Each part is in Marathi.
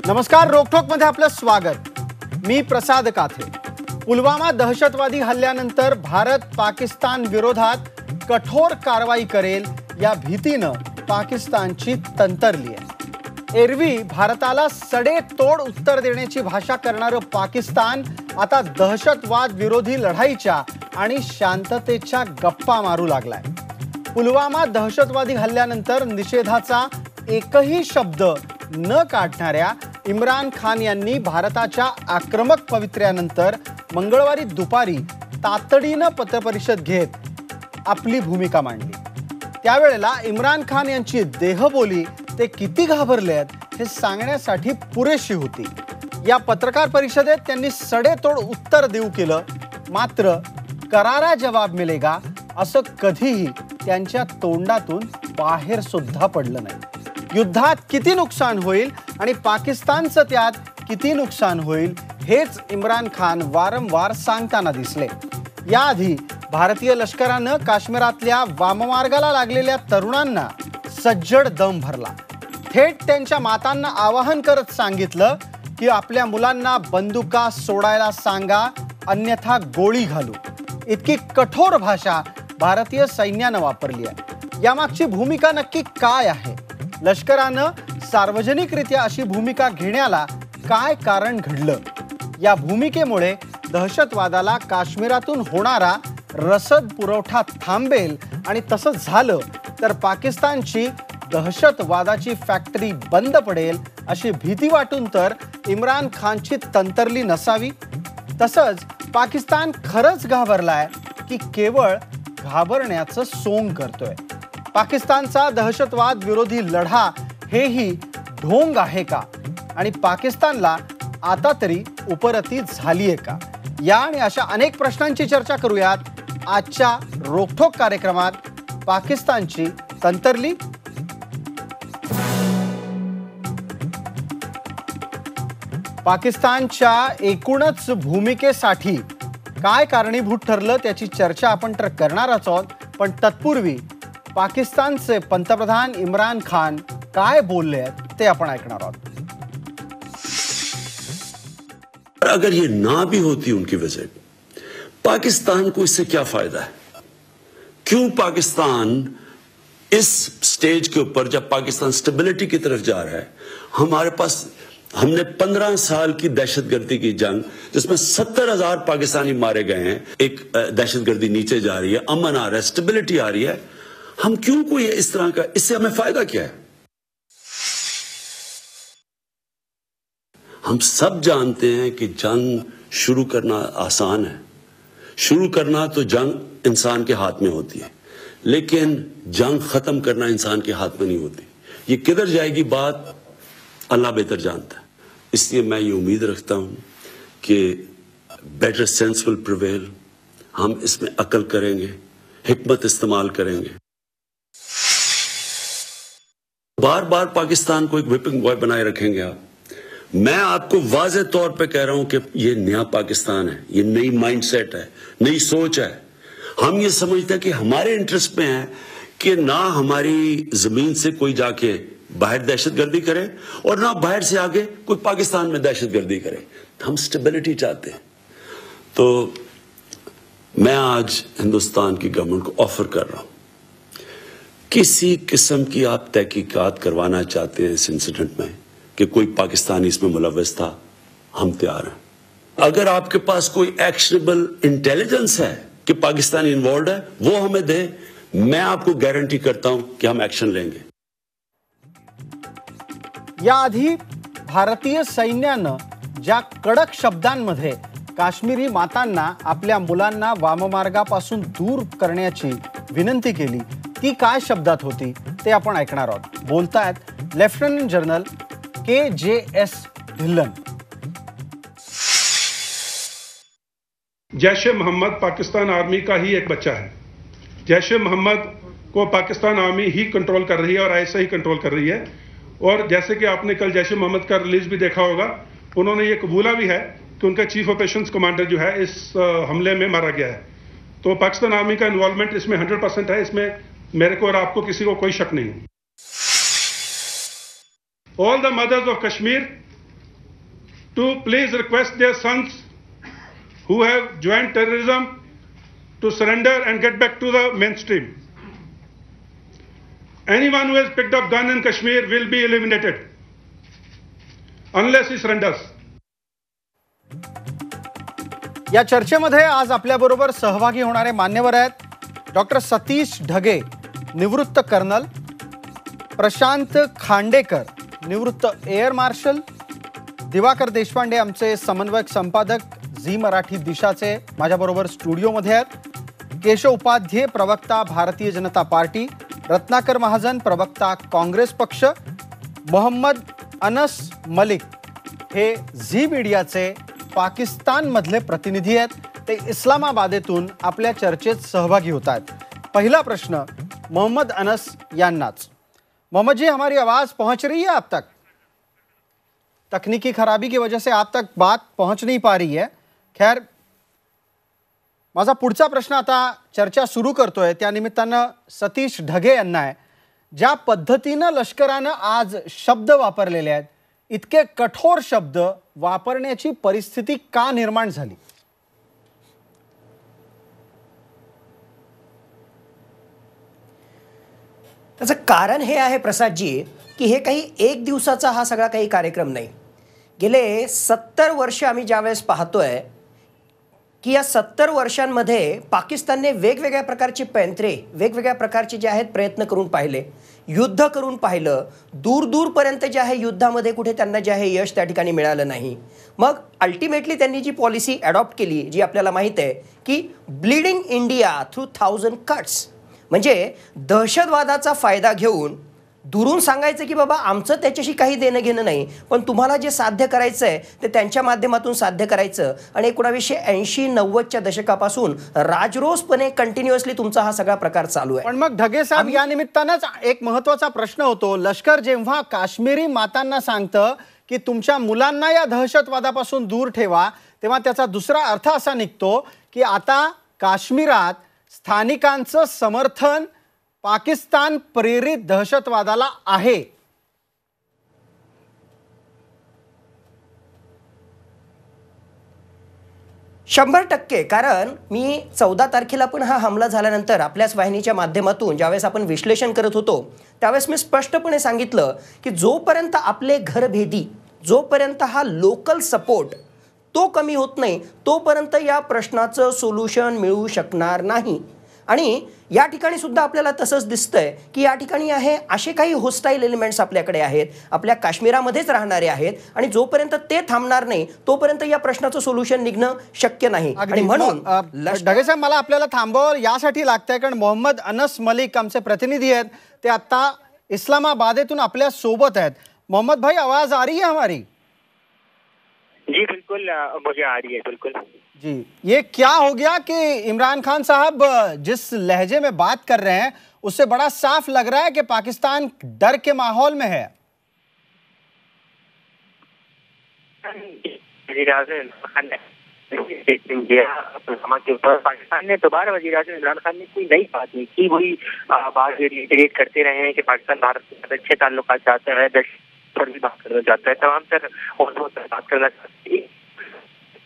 नमस्कार, रोकठोक मध्ये आपलं स्वागत। मी प्रसाद काथे। पुलवामा दहशतवादी हल्ल्यानंतर भारत पाकिस्तान विरोधात कठोर कारवाई करेल या भीतीनं पाकिस्तानची तंतरली आहे। एरवी भारताला सडेतोड उत्तर देण्याची भाषा करणारं पाकिस्तान आता दहशतवाद विरोधी लढाईच्या आणि शांततेच्या गप्पा मारू लागलाय। पुलवामा दहशतवादी हल्ल्यानंतर निषेधाचा एकही शब्द न काढणाऱ्या इम्रान खान यांनी भारताच्या आक्रमक पवित्र्यानंतर मंगळवारी दुपारी तातडीनं पत्रपरिषद घेत आपली भूमिका मांडली। त्यावेळेला इम्रान खान यांची देहबोली ते किती घाबरलेत हे सांगण्यासाठी पुरेशी होती। या पत्रकार परिषदेत त्यांनी सडेतोड उत्तर देऊ केलं, मात्र करारा जवाब मिलेगा असं कधीही त्यांच्या तोंडातून बाहेर सुद्धा पडलं नाही। युद्धात किती नुकसान होईल आणि पाकिस्तानचं त्यात किती नुकसान होईल हेच इम्रान खान वारंवार सांगताना दिसले। याआधी भारतीय लष्करानं काश्मीरातल्या वाममार्गाला लागलेल्या तरुणांना सज्जड दम भरला। थेट त्यांच्या मातांना आवाहन करत सांगितलं की आपल्या मुलांना बंदुका सोडायला सांगा, अन्यथा गोळी घालू। इतकी कठोर भाषा भारतीय सैन्यानं वापरली आहे। यामागची भूमिका नक्की काय आहे? लष्करानं सार्वजनिकरित्या अशी भूमिका घेण्याला काय कारण घडलं? या भूमिकेमुळे दहशतवादाला काश्मीरातून होणारा रसद पुरवठा थांबेल आणि तसं झालं तर पाकिस्तानची दहशतवादाची फॅक्टरी बंद पडेल अशी भीती वाटून तर इम्रान खानची तंतरली नसावी। तसंच पाकिस्तान खरंच घाबरलाय की केवळ घाबरण्याचं सोंग करतोय? पाकिस्तानचा दहशतवाद विरोधी लढा हेही ढोंग आहे का? आणि पाकिस्तानला आता तरी उपरती झालीये का? या आणि अशा अनेक प्रश्नांची चर्चा करूयात आजच्या रोकठोक कार्यक्रमात। पाकिस्तानची तंतरली। पाकिस्तानच्या एकूणच भूमिकेसाठी काय कारणीभूत ठरलं त्याची चर्चा आपण तर करणारच आहोत, पण तत्पूर्वी पाकिस्तानचे पंतप्रधान इम्रान खान काय बोलले ते आपण ऐकणार आहोत। अगर ये ना भी होती उनकी विजिट, पाकिस्तान को इससे क्या फायदा है? क्यों पाकिस्तान इस स्टेज के ऊपर, जब पाकिस्तान स्टेबिलिटी की तरफ जा रहा है, हमारे पास हमने 15 साल की दहशतगर्दी की जंग जिसमें 70,000 पाकिस्तानी मारे गए हैं, एक दहशतगर्दी नीचे जा रही है, अमन आ रहा है, स्टेबिलिटी आ रही है, हम क्यों कोई इस तरह का, इससे हमें फायदा क्या है? हम सब जानते हैं कि जंग शुरू करना आसान है, शुरू करना तो जंग इंसान के हाथ में होती है, लेकिन जंग खत्म करना इंसान के हाथ में नहीं होती। ये किधर जाएगी बात अल्लाह बेहतर जानता है। इसलिए मैं ये उम्मीद रखता हूं कि बेटर सेंस विल प्रिवेल। हम इसमें अकल करेंगे, हिकमत इस्तेमाल करेंगे। बार बार पाकिस्तान को एक विपिंग बॉय बनाए रखेंगे आप। मैं आपको वाज़े तौर पे कह रहा हूं कि ये नया पाकिस्तान है, ये नई माइंडसेट है, नई सोच है। हम ये समझते हैं कि हमारे इंटरेस्ट में है कि ना हमारी जमीन से कोई जाके बाहर दहशतगर्दी करे और ना बाहर से आगे कोई पाकिस्तान में दहशतगर्दी करे। हम स्टेबिलिटी चाहते हैं। तो मैं आज हिंदुस्तान की गवर्नमेंट को ऑफर कर रहा हूं, किसी किस्म की आप तहकीकात करवाना चाहते हैं इस इंसिडेंट में कि कोई पाकिस्तानी इसमें मुलव्वस था, हम तैयार हैं। अगर आपके पास कोई एक्शनेबल इंटेलिजेंस है कि पाकिस्तानी इन्वॉल्व है, वो हमें दे। मैं आपको गारंटी करता हूं कि हम एक्शन लेंगे। याआधी भारतीय सैन्यानं ज्या कडक शब्दांमध्ये काश्मीरी मातांना आपल्या मुलांना वाममार्गापासून दूर करण्याची विनंती केली, ती काय शब्दात होती ते आपण ऐकणार आहोत। बोलतायत lieutenant general KJS Dhillon. Jaish e Mohammed Pakistan army का ही एक बच्चा है। जैश ए मोहम्मद को पाकिस्तान आर्मी ही कंट्रोल कर रही है और ऐसा ही कंट्रोल कर रही है। और जैसे कि आपने कल जैश ए मोहम्मद का रिलीज भी देखा होगा, उन्होंने ये कबूला भी है कि उनका चीफ ऑपरेशंस कमांडर जो है इस हमले में मारा गया है। तो पाकिस्तान आर्मी का इन्वॉल्वमेंट इसमें 100% है। इसमें मेरे को और आपको किसी को कोई शक नहीं। All the mothers of Kashmir to please request their sons who have joined terrorism to surrender and get back to the mainstream. Anyone who has picked up gun in Kashmir will be eliminated unless he surrenders. या चर्चेमध्ये आज आपल्याबरोबर सहभागी होणारे मान्यवर आहेत डॉक्टर सतीश ढगे, निवृत्त कर्नल, प्रशांत खांडेकर, निवृत्त एअर मार्शल, दिवाकर देशपांडे आमचे समन्वयक संपादक झी मराठी दिशाचे माझ्याबरोबर स्टुडिओमध्ये आहेत, केशव उपाध्ये प्रवक्ता भारतीय जनता पार्टी, रत्नाकर महाजन प्रवक्ता काँग्रेस पक्ष, मोहम्मद अनस मलिक हे झी मीडियाचे पाकिस्तानमधले प्रतिनिधी आहेत. ते इस्लामाबादेतून आपल्या चर्चेत सहभागी होत आहेत. पहिला प्रश्न मोहम्मद अनस यांनाच. मोहम्मद जी, हमारी आवाज़ पहुंच रही है आप तक? तकनीकी खराबी की वजह से आप तक बात पहुंच नहीं पा रही है. खैर, माझा पुढचा प्रश्न आता चर्चा सुरू करतोय त्या निमित्तानं सतीश ढगे यांना आहे. ज्या पद्धतीनं लष्करानं आज शब्द वापरलेले आहेत, इतके कठोर शब्द वापरण्याची परिस्थिती का निर्माण झाली? त्याचं कारण हे आहे प्रसादजी की हे काही एक दिवसाचा हा सगळा काही कार्यक्रम नाही. गेले 70 वर्ष आम्ही ज्यावेळेस पाहतोय की या 70 वर्षांमध्ये पाकिस्तानने वेगवेगळ्या प्रकारचे पैंतरे, वेगवेगळ्या प्रकारचे जे आहेत प्रयत्न करून पाहिले, युद्ध करून पाहिलं, दूरपर्यंत जे आहे युद्धामध्ये कुठे त्यांना जे आहे यश त्या ठिकाणी मिळालं नाही. मग अल्टिमेटली त्यांनी जी पॉलिसी अडॉप्ट केली, जी आपल्याला माहीत आहे की ब्लीडिंग इंडिया थ्रू 1000 कट्स, म्हणजे दहशतवादाचा फायदा घेऊन दुरून सांगायचं की बाबा आमचं त्याच्याशी काही देणं घेणं नाही, पण तुम्हाला जे साध्य करायचं आहे ते त्यांच्या माध्यमातून साध्य करायचं. आणि 1980-90च्या दशकापासून राजरोसपणे कंटिन्युअसली तुमचा हा सगळा प्रकार चालू आहे. पण मग ढगे साहेब, या निमित्तानंच एक महत्त्वाचा प्रश्न होतो. लष्कर जेव्हा काश्मीरी मातांना सांगतं की तुमच्या मुलांना या दहशतवादापासून दूर ठेवा, तेव्हा त्याचा दुसरा अर्थ असा निघतो की आता काश्मीरात स्थानिकांचं समर्थन पाकिस्तान प्रेरित दहशतवादाला आहे. शंभर टक्के. कारण मी 14 तारखेला पण हा हमला झाल्यानंतर आपल्याच वाहिनीच्या माध्यमातून ज्यावेळेस आपण विश्लेषण करत होतो त्यावेळेस मी स्पष्टपणे सांगितलं की जोपर्यंत आपले घरभेदी, जोपर्यंत हा लोकल सपोर्ट तो कमी होत नाही, तोपर्यंत या प्रश्नाचं सोल्युशन मिळू शकणार नाही. आणि या ठिकाणी सुद्धा आपल्याला तसंच दिसतंय की या ठिकाणी आहे असे काही होस्टाईल एलिमेंट्स आपल्याकडे आहेत, आपल्या काश्मीरामध्येच राहणारे आहेत, आणि जोपर्यंत ते थांबणार नाही तोपर्यंत या प्रश्नाचं सोल्युशन निघणं शक्य नाही. आणि म्हणून ढगे साहेब, मला आपल्याला थांबवावं यासाठी लागतंय कारण मोहम्मद अनस मलिक आमचे प्रतिनिधी आहेत, ते आता इस्लामाबादेतून आपल्या सोबत आहेत. मोहम्मद भाई, आवाज आ रही है हमारी? जी बिल्कुल, मुझे आ रही है बिल्कुल जी. ये क्या हो गया कि इमरान खान साहब जिस लहजे में बात कर रहे हैं उससे बड़ा साफ लग रहा है कि पाकिस्तान डर के माहौल में है. पाकिस्तान ने दोबारा वज़ीर-ए-आज़म इमरान खान ने कोई नई बात नहीं की, वही बात रिएटरेट करते रहे हैं कि पाकिस्तान भारत के साथ अच्छे ताल्लुकात चाहता है, पर भी बात करना चाहता है, तमाम तर और बात करना चाहता है.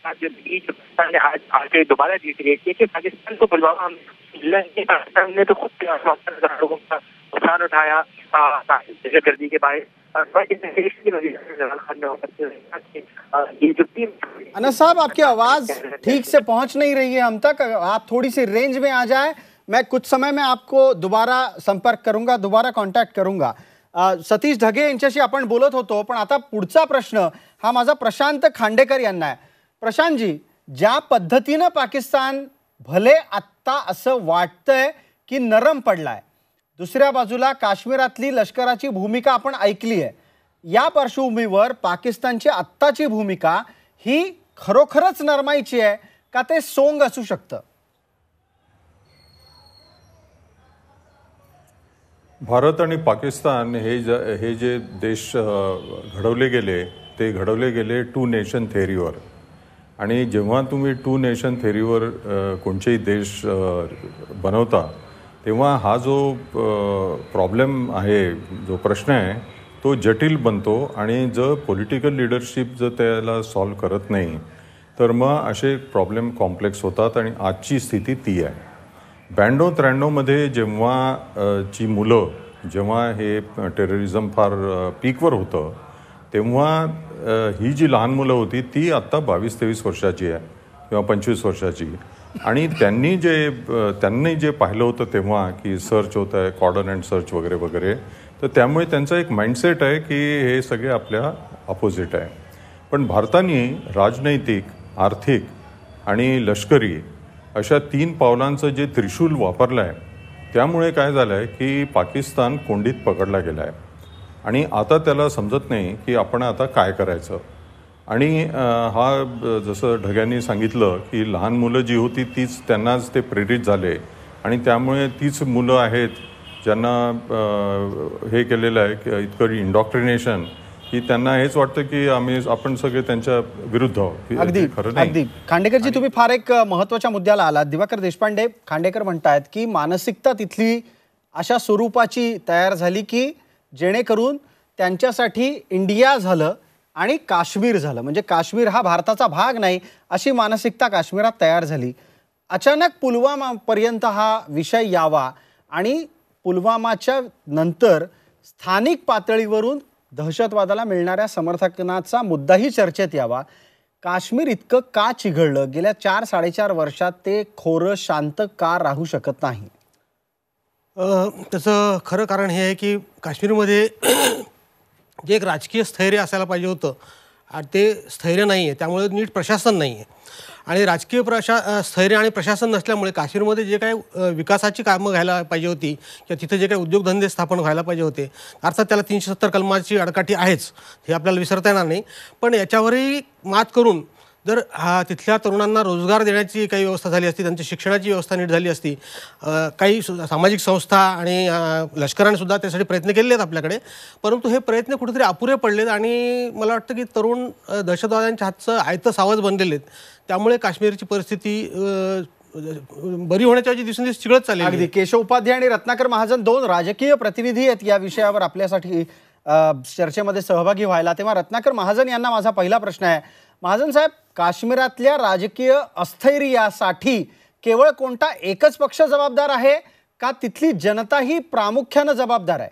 पाकिस्तान ने आज दोबारा रिएटरेट किया कि पाकिस्तान को पुलवामा पाकिस्तान ने तो खुद लोगों का नुकसान उठाया दहशतगर्दी के बारे. अनस साहब, आपकी आवाज ठीक से पहुंच नहीं रही है हम तक. आप थोड़ी सी रेंज में आ जाए. मैं कुछ समय में आपको दोबारा संपर्क करूंगा, दोबारा कॉन्टॅक्ट करूंगा. सतीश ढगे यांच्याशी आपण बोलत होतो, पण आता पुढचा प्रश्न हा माझा प्रशांत खांडेकर यांना आहे. प्रशांत जी, ज्या पद्धतीनं पाकिस्तान भले आत्ता असं वाटतंय की नरम पडलाय, दुसऱ्या बाजूला काश्मीरातली लष्कराची भूमिका आपण ऐकली आहे, या पार्श्वभूमीवर पाकिस्तानची आत्ताची भूमिका ही खरोखरच नरमाईची आहे का ते सोंग असू शकतं? भारत आणि पाकिस्तान हे जे देश घडवले गेले ते घडवले गेले 2 नेशन थेअरीवर. आणि जेव्हा तुम्ही 2 नेशन थेअरीवर कोणतेही देश बनवता तेव्हा हा जो प्रॉब्लेम आहे, जो प्रश्न आहे तो जटिल बनतो आणि जर पॉलिटिकल लिडरशिप जर त्याला सॉल्व करत नाही तर मग असे प्रॉब्लेम कॉम्प्लेक्स होतात आणि आजची स्थिती ती आहे. 92-93मध्ये जेव्हा ची मुलं जेव्हा हे टेररिझम फार पीकवर होतं तेव्हा ही जी लहान मुलं होती ती आत्ता 22-23 वर्षाची आहे किंवा 25 वर्षाची आणि त्यांनी जे पाहिलं होतं तेव्हा की सर्च होत आहे कॉर्डन अँड सर्च वगैरे वगैरे तर त्यामुळे त्यांचा एक माइंडसेट आहे की हे सगळे आपल्या अपोजिट आहे. पण भारताने राजनैतिक आर्थिक आणि लष्करी अशा 3 पावलांचं जे त्रिशूल वापरलं आहे त्यामुळे काय झालं आहे की पाकिस्तान कोंडीत पकडला गेला आहे आणि आता त्याला समजत नाही की आपण आता काय करायचं. आणि जसं ढग्यांनी सांगितलं की लहान मुलं जी होती तीच त्यांनाच ते प्रेरित झाले आणि त्यामुळे तीच मुलं आहेत ज्यांना हे केलेलं आहे इतकं इंडॉक्ट्रिनेशन की त्यांना हेच वाटतं की आपण सगळे त्यांच्या विरुद्ध आहोत. अगदी अगदी. खांडेकरजी तुम्ही फार एक महत्त्वाच्या मुद्द्याला आलात. दिवाकर देशपांडे खांडेकर म्हणतायत की मानसिकता तिथली अशा स्वरूपाची तयार झाली की जेणेकरून त्यांच्यासाठी इंडिया झालं आणि काश्मीर झालं, म्हणजे काश्मीर हा भारताचा भाग नाही अशी मानसिकता काश्मीरात तयार झाली. अचानक पुलवामापर्यंत हा विषय यावा आणि पुलवामाच्या नंतर स्थानिक पातळीवरून दहशतवादाला मिळणाऱ्या समर्थनाचा मुद्दाही चर्चेत यावा. काश्मीर इतकं का चिघळलं? गेल्या 4-4.5 वर्षात ते खोरं शांत का राहू शकत नाही? त्याचं खरं कारण हे आहे की काश्मीरमध्ये जे एक राजकीय स्थैर्य असायला पाहिजे होतं ते स्थैर्य नाही आहे. त्यामुळे नीट प्रशासन नाही आहे आणि राजकीय स्थैर्य आणि प्रशासन नसल्यामुळे काश्मीरमध्ये जे काही विकासाची कामं घ्यायला पाहिजे होती किंवा तिथे जे काही उद्योगधंदे स्थापन व्हायला पाहिजे होते अर्थात त्याला 370 कलमाची अडकाठी आहेच हे आपल्याला विसरता येणार नाही. पण याच्यावरही मात करून जर तिथल्या तरुणांना रोजगार देण्याची काही व्यवस्था झाली असती, त्यांच्या शिक्षणाची व्यवस्था नीट झाली असती, काही सामाजिक संस्था आणि लष्करानेसुद्धा त्यासाठी प्रयत्न केलेले आहेत आपल्याकडे, परंतु हे प्रयत्न कुठेतरी अपुरे पडलेत आणि मला वाटतं की तरुण दहशतवाद्यांच्या हातचं आयतं सावज बनलेले आहेत. त्यामुळे काश्मीरची परिस्थिती बरी होण्याच्या दिवसेंदिवस चिघळत चालली. अगदी. केशव उपाध्याय आणि रत्नाकर महाजन 2 राजकीय प्रतिनिधी आहेत या विषयावर आपल्यासाठी चर्चेमध्ये सहभागी व्हायला. तेव्हा रत्नाकर महाजन यांना माझा पहिला प्रश्न आहे. महाजन साहेब, काश्मीरातल्या राजकीय अस्थैर्यासाठी केवळ कोणता एकच पक्ष जबाबदार आहे का तिथली जनताही प्रामुख्याने जबाबदार आहे?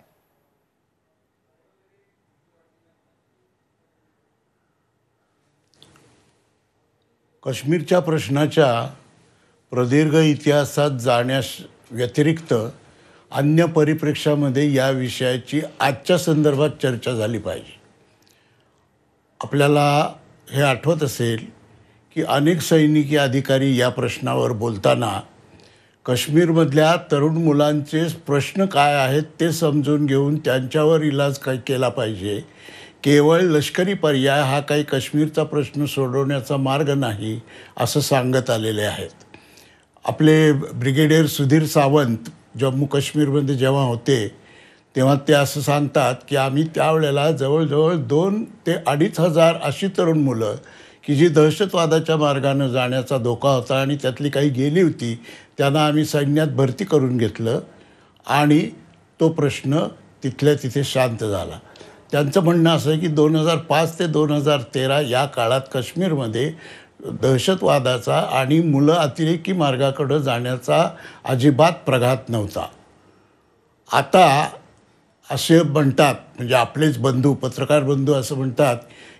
काश्मीरच्या प्रश्नाच्या प्रदीर्घ इतिहासात जाण्यास व्यतिरिक्त अन्य परिप्रेक्ष्यामध्ये या विषयाची आजच्या संदर्भात चर्चा झाली पाहिजे. आपल्याला हे आठवत असेल की अनेक सैनिकी अधिकारी या प्रश्नावर बोलताना काश्मीरमधल्या तरुण मुलांचे प्रश्न काय आहेत ते समजून घेऊन त्यांच्यावर इलाज काय केला पाहिजे, केवळ लष्करी पर्याय हा काही काश्मीरचा प्रश्न सोडवण्याचा मार्ग नाही असं सांगत आलेले आहेत. आपले ब्रिगेडियर सुधीर सावंत जम्मू काश्मीरमध्ये जेव्हा होते तेव्हा ते असं सांगतात की आम्ही त्यावेळेला जवळजवळ 2,000 ते 2,500 अशी तरुण मुलं की जी दहशतवादाच्या मार्गानं जाण्याचा धोका होता आणि त्यातली काही गेली होती त्यांना आम्ही सैन्यात भरती करून घेतलं आणि तो प्रश्न तिथल्या तिथे शांत झाला. त्यांचं म्हणणं असं आहे की 2005 ते 2013 या काळात काश्मीरमध्ये दहशतवादाचा आणि मुलं अतिरेकी मार्गाकडं जाण्याचा अजिबात प्रघात नव्हता. आता असे म्हणतात, म्हणजे आपलेच बंधू पत्रकार बंधू असं म्हणतात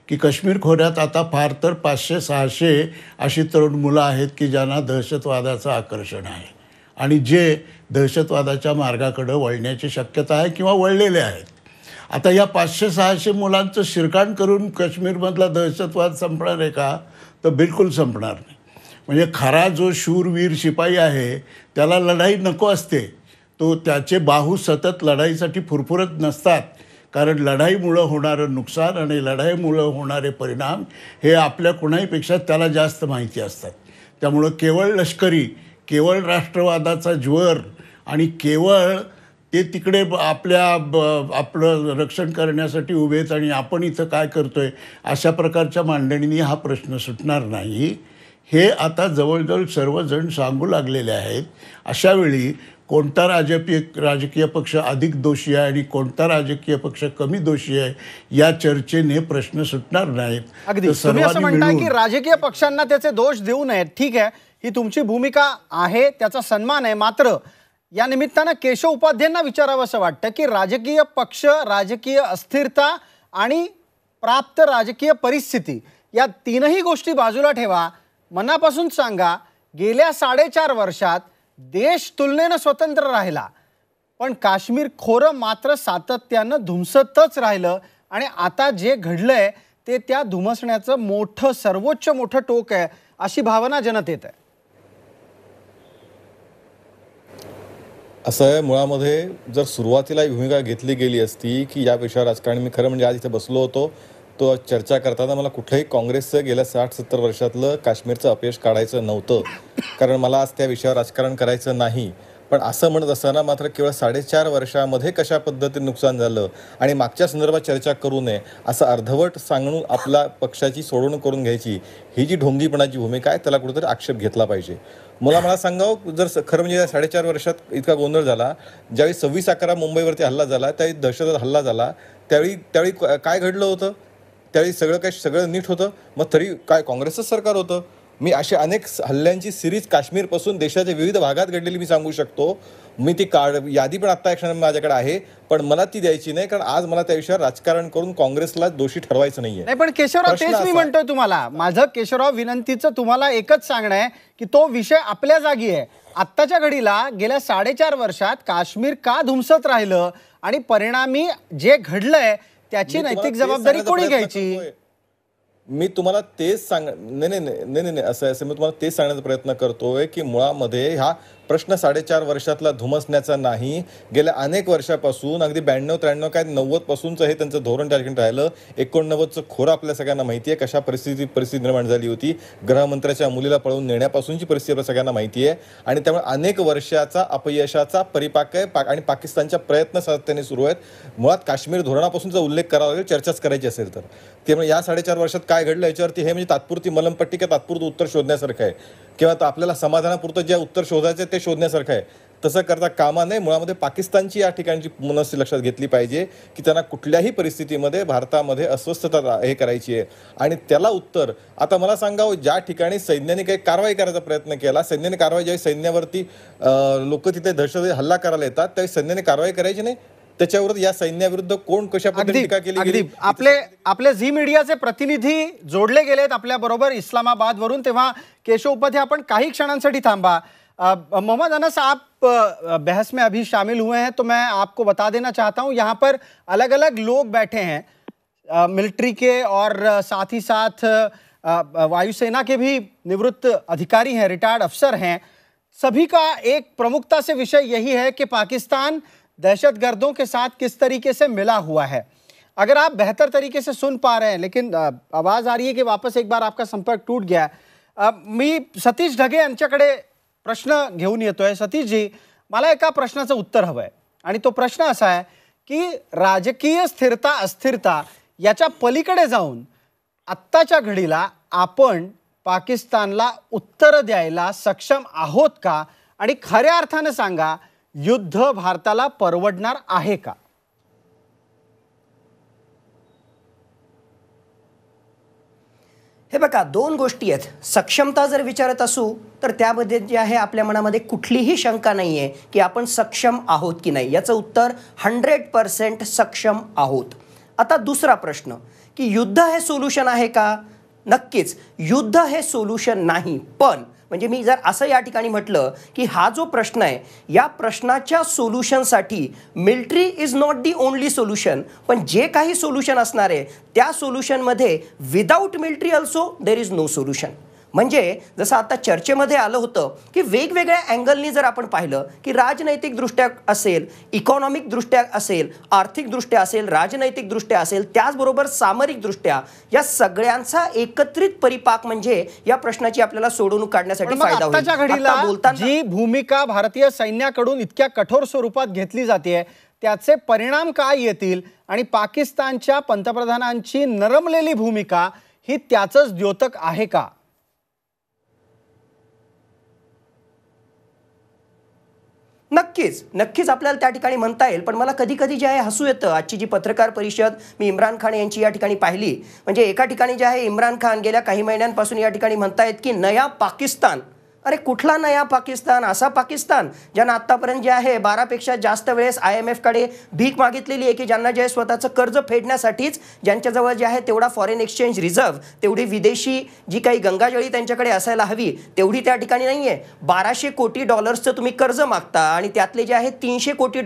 की काश्मीर खोऱ्यात आता फार तर 500-600 अशी तरुण मुलं आहेत की ज्यांना दहशतवादाचं आकर्षण आहे आणि जे दहशतवादाच्या मार्गाकडं वळण्याची शक्यता आहे किंवा वळलेले आहेत. आता या 500-600 मुलांचं शिरकाण करून काश्मीरमधला दहशतवाद संपणार आहे का? तर बिलकुल संपणार नाही. म्हणजे खरा जो शूरवीर शिपाई आहे त्याला लढाई नको असते, तो त्याचे बाहू सतत लढाईसाठी फुरफुरत नसतात, कारण लढाईमुळं होणारं नुकसान आणि लढाईमुळं होणारे परिणाम हे आपल्या कुणाहीपेक्षा त्याला जास्त माहिती असतात. त्यामुळं केवळ लष्करी, केवळ राष्ट्रवादाचा ज्वर आणि केवळ ते तिकडे आपलं रक्षण करण्यासाठी उभे आहेत आणि आपण इथं काय करतोय अशा प्रकारच्या मांडणीने हा प्रश्न सुटणार नाही, हे आता जवळजवळ सर्वजण सांगू लागलेले आहेत. अशावेळी कोणता राजकीय पक्ष अधिक दोषी आहे आणि कोणता राजकीय पक्ष कमी दोषी आहे या चर्चेने प्रश्न सुटणार नाहीत. अगदी तुम्ही असं म्हणताय की राजकीय पक्षांना त्याचे दोष देऊ नयेत. ठीक आहे, ही तुमची भूमिका आहे, त्याचा सन्मान आहे. मात्र या निमित्तानं केशव उपाध्यायांना विचारावं असं वाटतं की राजकीय पक्ष, राजकीय अस्थिरता आणि प्राप्त राजकीय परिस्थिती या तीनही गोष्टी बाजूला ठेवा. मनापासून सांगा, गेल्या 4.5 वर्षात देश तुलनेनं स्वतंत्र राहिला, पण काश्मीर खोरं मात्र सातत्यानं धुमसतच राहिलं आणि आता जे घडलंय ते त्या धुमसण्याचं सर्वोच्च मोठं टोक आहे, अशी भावना जनतेत आहे. असं आहे, मुळामध्ये जर सुरुवातीला भूमिका घेतली गेली असती की या विषयावर राजकारण, मी खरं म्हणजे आज इथे बसलो होतो तो चर्चा करताना मला कुठल्याही काँग्रेसचं गेल्या 60-70 वर्षातलं काश्मीरचं अपयश काढायचं नव्हतं, कारण मला आज त्या विषयावर राजकारण करायचं नाही. पण असं म्हणत असताना मात्र केवळ 4.5 वर्षामध्ये कशा पद्धतीने नुकसान झालं आणि मागच्या संदर्भात चर्चा करू नये असं अर्धवट सांगून आपला पक्षाची सोडवणूक करून घ्यायची, ही जी ढोंगीपणाची भूमिका आहे त्याला कुठेतरी आक्षेप घेतला पाहिजे. मला सांगावं, जर खरं म्हणजे 4.5 वर्षात इतका गोंधळ झाला, ज्यावेळी 26/11 मुंबईवरती हल्ला झाला, त्यावेळी दहशतवाद हल्ला झाला, त्यावेळी काय घडलं होतं? त्यावेळी सगळं नीट होतं. मग तरी काय काँग्रेसचं सरकार होतं. मी अशा अनेक हल्ल्यांची सिरीज काश्मीरपासून देशाच्या विविध भागात घडलेली मी सांगू शकतो. मी ती यादी पण आत्ता क्षणात माझ्याकडे आहे, पण मला ती द्यायची नाही, कारण आज मला त्या विषयावर राजकारण करून काँग्रेसला दोषी ठरवायचं नाहीये. नाही, पण केशवराव, तेच मी म्हणतोय तुम्हाला. माझं केशवराव विनंतीचं तुम्हाला एकच सांगणं आहे की तो विषय आपल्या जागी आहे. आत्ताच्या घडीला गेल्या 4.5 वर्षात काश्मीर का धुमसत राहिलं आणि परिणामी जे घडलंय त्याची नैतिक जबाबदारी कोणी घ्यायची? मी तुम्हाला तेच नाही असं मी तुम्हाला तेच सांगण्याचा प्रयत्न करतोय की मुळामध्ये हा प्रश्न 4.5 वर्षातला धुमसण्याचा नाही. गेल्या अनेक वर्षापासून, अगदी 92-93 काय 90 पासूनचं हे त्यांचं धोरण त्या ठिकाणी राहिलं. 89चं खोरं आपल्या सगळ्यांना माहिती आहे, कशा परिस्थिती निर्माण झाली होती. गृहमंत्र्याच्या मुलीला पळवून नेण्यापासूनची परिस्थिती आपल्या सगळ्यांना माहिती आहे. आणि त्यामुळे अनेक वर्षाचा अपयशाचा परिपाक आहे आणि पाकिस्तानच्या प्रयत्न सातत्याने सुरू आहेत. मुळात काश्मीर धोरणापासूनचा उल्लेख करावा लागेल चर्चाच करायची असेल तर. त्यामुळे या 4.5 वर्षात काय घडलं याच्यावरती हे म्हणजे तात्पुरती मलमपट्टी किंवा तात्पुरतं उत्तर शोधण्यासारखं आहे, किंवा आपल्याला समाधानापुरतं जे उत्तर शोधायचं ते शोधण्यासारखं आहे. तसं करता कामा नये. मुळामध्ये पाकिस्तानची या ठिकाणची मनस्थिती लक्षात घेतली पाहिजे की त्यांना कुठल्याही परिस्थितीमध्ये भारतामध्ये अस्वस्थता हे करायची आहे आणि त्याला उत्तर आता मला सांगावं, ज्या ठिकाणी सैन्याने काही कारवाई करायचा प्रयत्न केला, सैन्याने कारवाई ज्यावेळी सैन्यावरती लोक तिथे दहशतवादी हल्ला करायला येतात त्यावेळी सैन्याने कारवाई करायची नाही, त्याच्यावर या सैन्याविरुद्ध कोण कशा पद्धतीने टीका केली गेली. आपले झी मीडियाचे प्रतिनिधी जोडले गेलेत आपल्या बरोबर इस्लामाबाद वरून. तेव्हा केशव उपाध्याय, आपण काही क्षणांसाठी थांबा. मोहम्मद अनस, आप बहस में अभी शामिल हुए हैं, तो मैं आपको बता देना चाहता हूं यहाँ पर अलग अलग लोग बैठे हैं, मिलिट्री के और साथ ही साथ वायुसेना के भी निवृत्त अधिकारी हैं, रिटायर्ड अफसर हैं. सभी का एक प्रमुखता से विषय यही है कि पाकिस्तान दहशतगर्दों के साथ किस तरीके से मिला हुआ है. अगर आप बेहतर तरीके से सुन पा रहे हैं, लेकिन आवाज़ आ रही है कि वापस एक बार आपका संपर्क टूट गया. मी सतीश ढगे यांच्याकडे प्रश्न घेऊन येतोय. सतीश जी, मला एका प्रश्नाचं उत्तर हवं आहे आणि तो प्रश्न असा आहे की राजकीय स्थिरता अस्थिरता याच्या पलीकडे जाऊन आत्ताच्या घडीला आपण पाकिस्तानला उत्तर द्यायला सक्षम आहोत का? आणि खऱ्या अर्थानं सांगा, युद्ध भारताला परवडणार आहे का? हे बघा, दोन गोष्टी आहेत. सक्षमता जर विचारत असू तर त्यामध्ये जे आहे आपल्या मनामध्ये कुठलीही शंका नाही आहे की आपण सक्षम आहोत की नाही. याचं उत्तर 100% सक्षम आहोत. आता दुसरा प्रश्न की युद्ध हे सोल्युशन आहे का? नक्कीच युद्ध हे सोल्युशन नाही. पण म्हणजे मी जर असं या ठिकाणी म्हटलं की हा जो प्रश्न आहे या प्रश्नाच्या सोल्युशनसाठी military is not the only solution, पण जे काही सोल्युशन असणार आहे त्या सोल्युशनमध्ये without military also there is no solution. म्हणजे जसं आता चर्चेमध्ये आलं होतं की वेगवेगळ्या अँगलनी जर आपण पाहिलं की राजनैतिकदृष्ट्या असेल, इकॉनॉमिकदृष्ट्या असेल, आर्थिकदृष्ट्या असेल, राजनैतिकदृष्ट्या असेल, त्याचबरोबर सामरिकदृष्ट्या या सगळ्यांचा एकत्रित परिपाक म्हणजे या प्रश्नाची आपल्याला सोडवणूक काढण्यासाठी फायदा होईल. आताच्या घडीला जी भूमिका भारतीय सैन्याकडून इतक्या कठोर स्वरूपात घेतली जाते त्याचे परिणाम काय येतील आणि पाकिस्तानच्या पंतप्रधानांची नरमलेली भूमिका ही त्याचंच द्योतक आहे का? नक्की नक्कीच आपल्याला त्या ठिकाणी म्हणता येईल. पण मला कधी कधी जे आहे हसू येतं. आजची जी पत्रकार परिषद मी इम्रान खान यांची या ठिकाणी पाहिली, म्हणजे एका ठिकाणी जे आहे इम्रान खान गेल्या काही महिन्यांपासून या ठिकाणी म्हणतायत की नया पाकिस्तान. अरे कुठला नया पाकिस्तान? असा पाकिस्तान ज्यांना आत्तापर्यंत जे आहे 12पेक्षा जास्त वेळेस IMFकडे भीक मागितलेली आहे, की ज्यांना जे आहे स्वतःचं कर्ज फेडण्यासाठीच ज्यांच्याजवळ जे आहे तेवढा फॉरेन एक्सचेंज रिझर्व्ह, तेवढी विदेशी जी काही गंगाजळी त्यांच्याकडे असायला हवी तेवढी त्या ठिकाणी नाही आहे. $1200 कोटी तुम्ही कर्ज मागता आणि त्यातले जे आहे $300 कोटी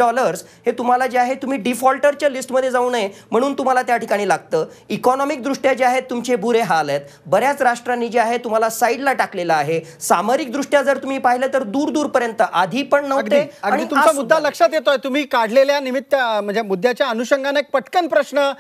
हे तुम्हाला जे आहे तुम्ही डिफॉल्टरच्या लिस्टमध्ये जाऊ नये म्हणून तुम्हाला त्या ठिकाणी लागतं. इकॉनॉमिकदृष्ट्या जे आहेत तुमचे बुरे हाल आहेत. बऱ्याच राष्ट्रांनी जे आहे तुम्हाला साईडला टाकलेलं आहे. सामरिक दृष्ट्या जर तुम्ही पाहिलं तर दूरपर्यंत आधी पण नव्हते. आणि तुमचा मुद्दा लक्षात येतोय. तुम्ही काढलेल्या म्हणजे मुद्द्याच्या अनुषंगाने एक पटकन प्रश्न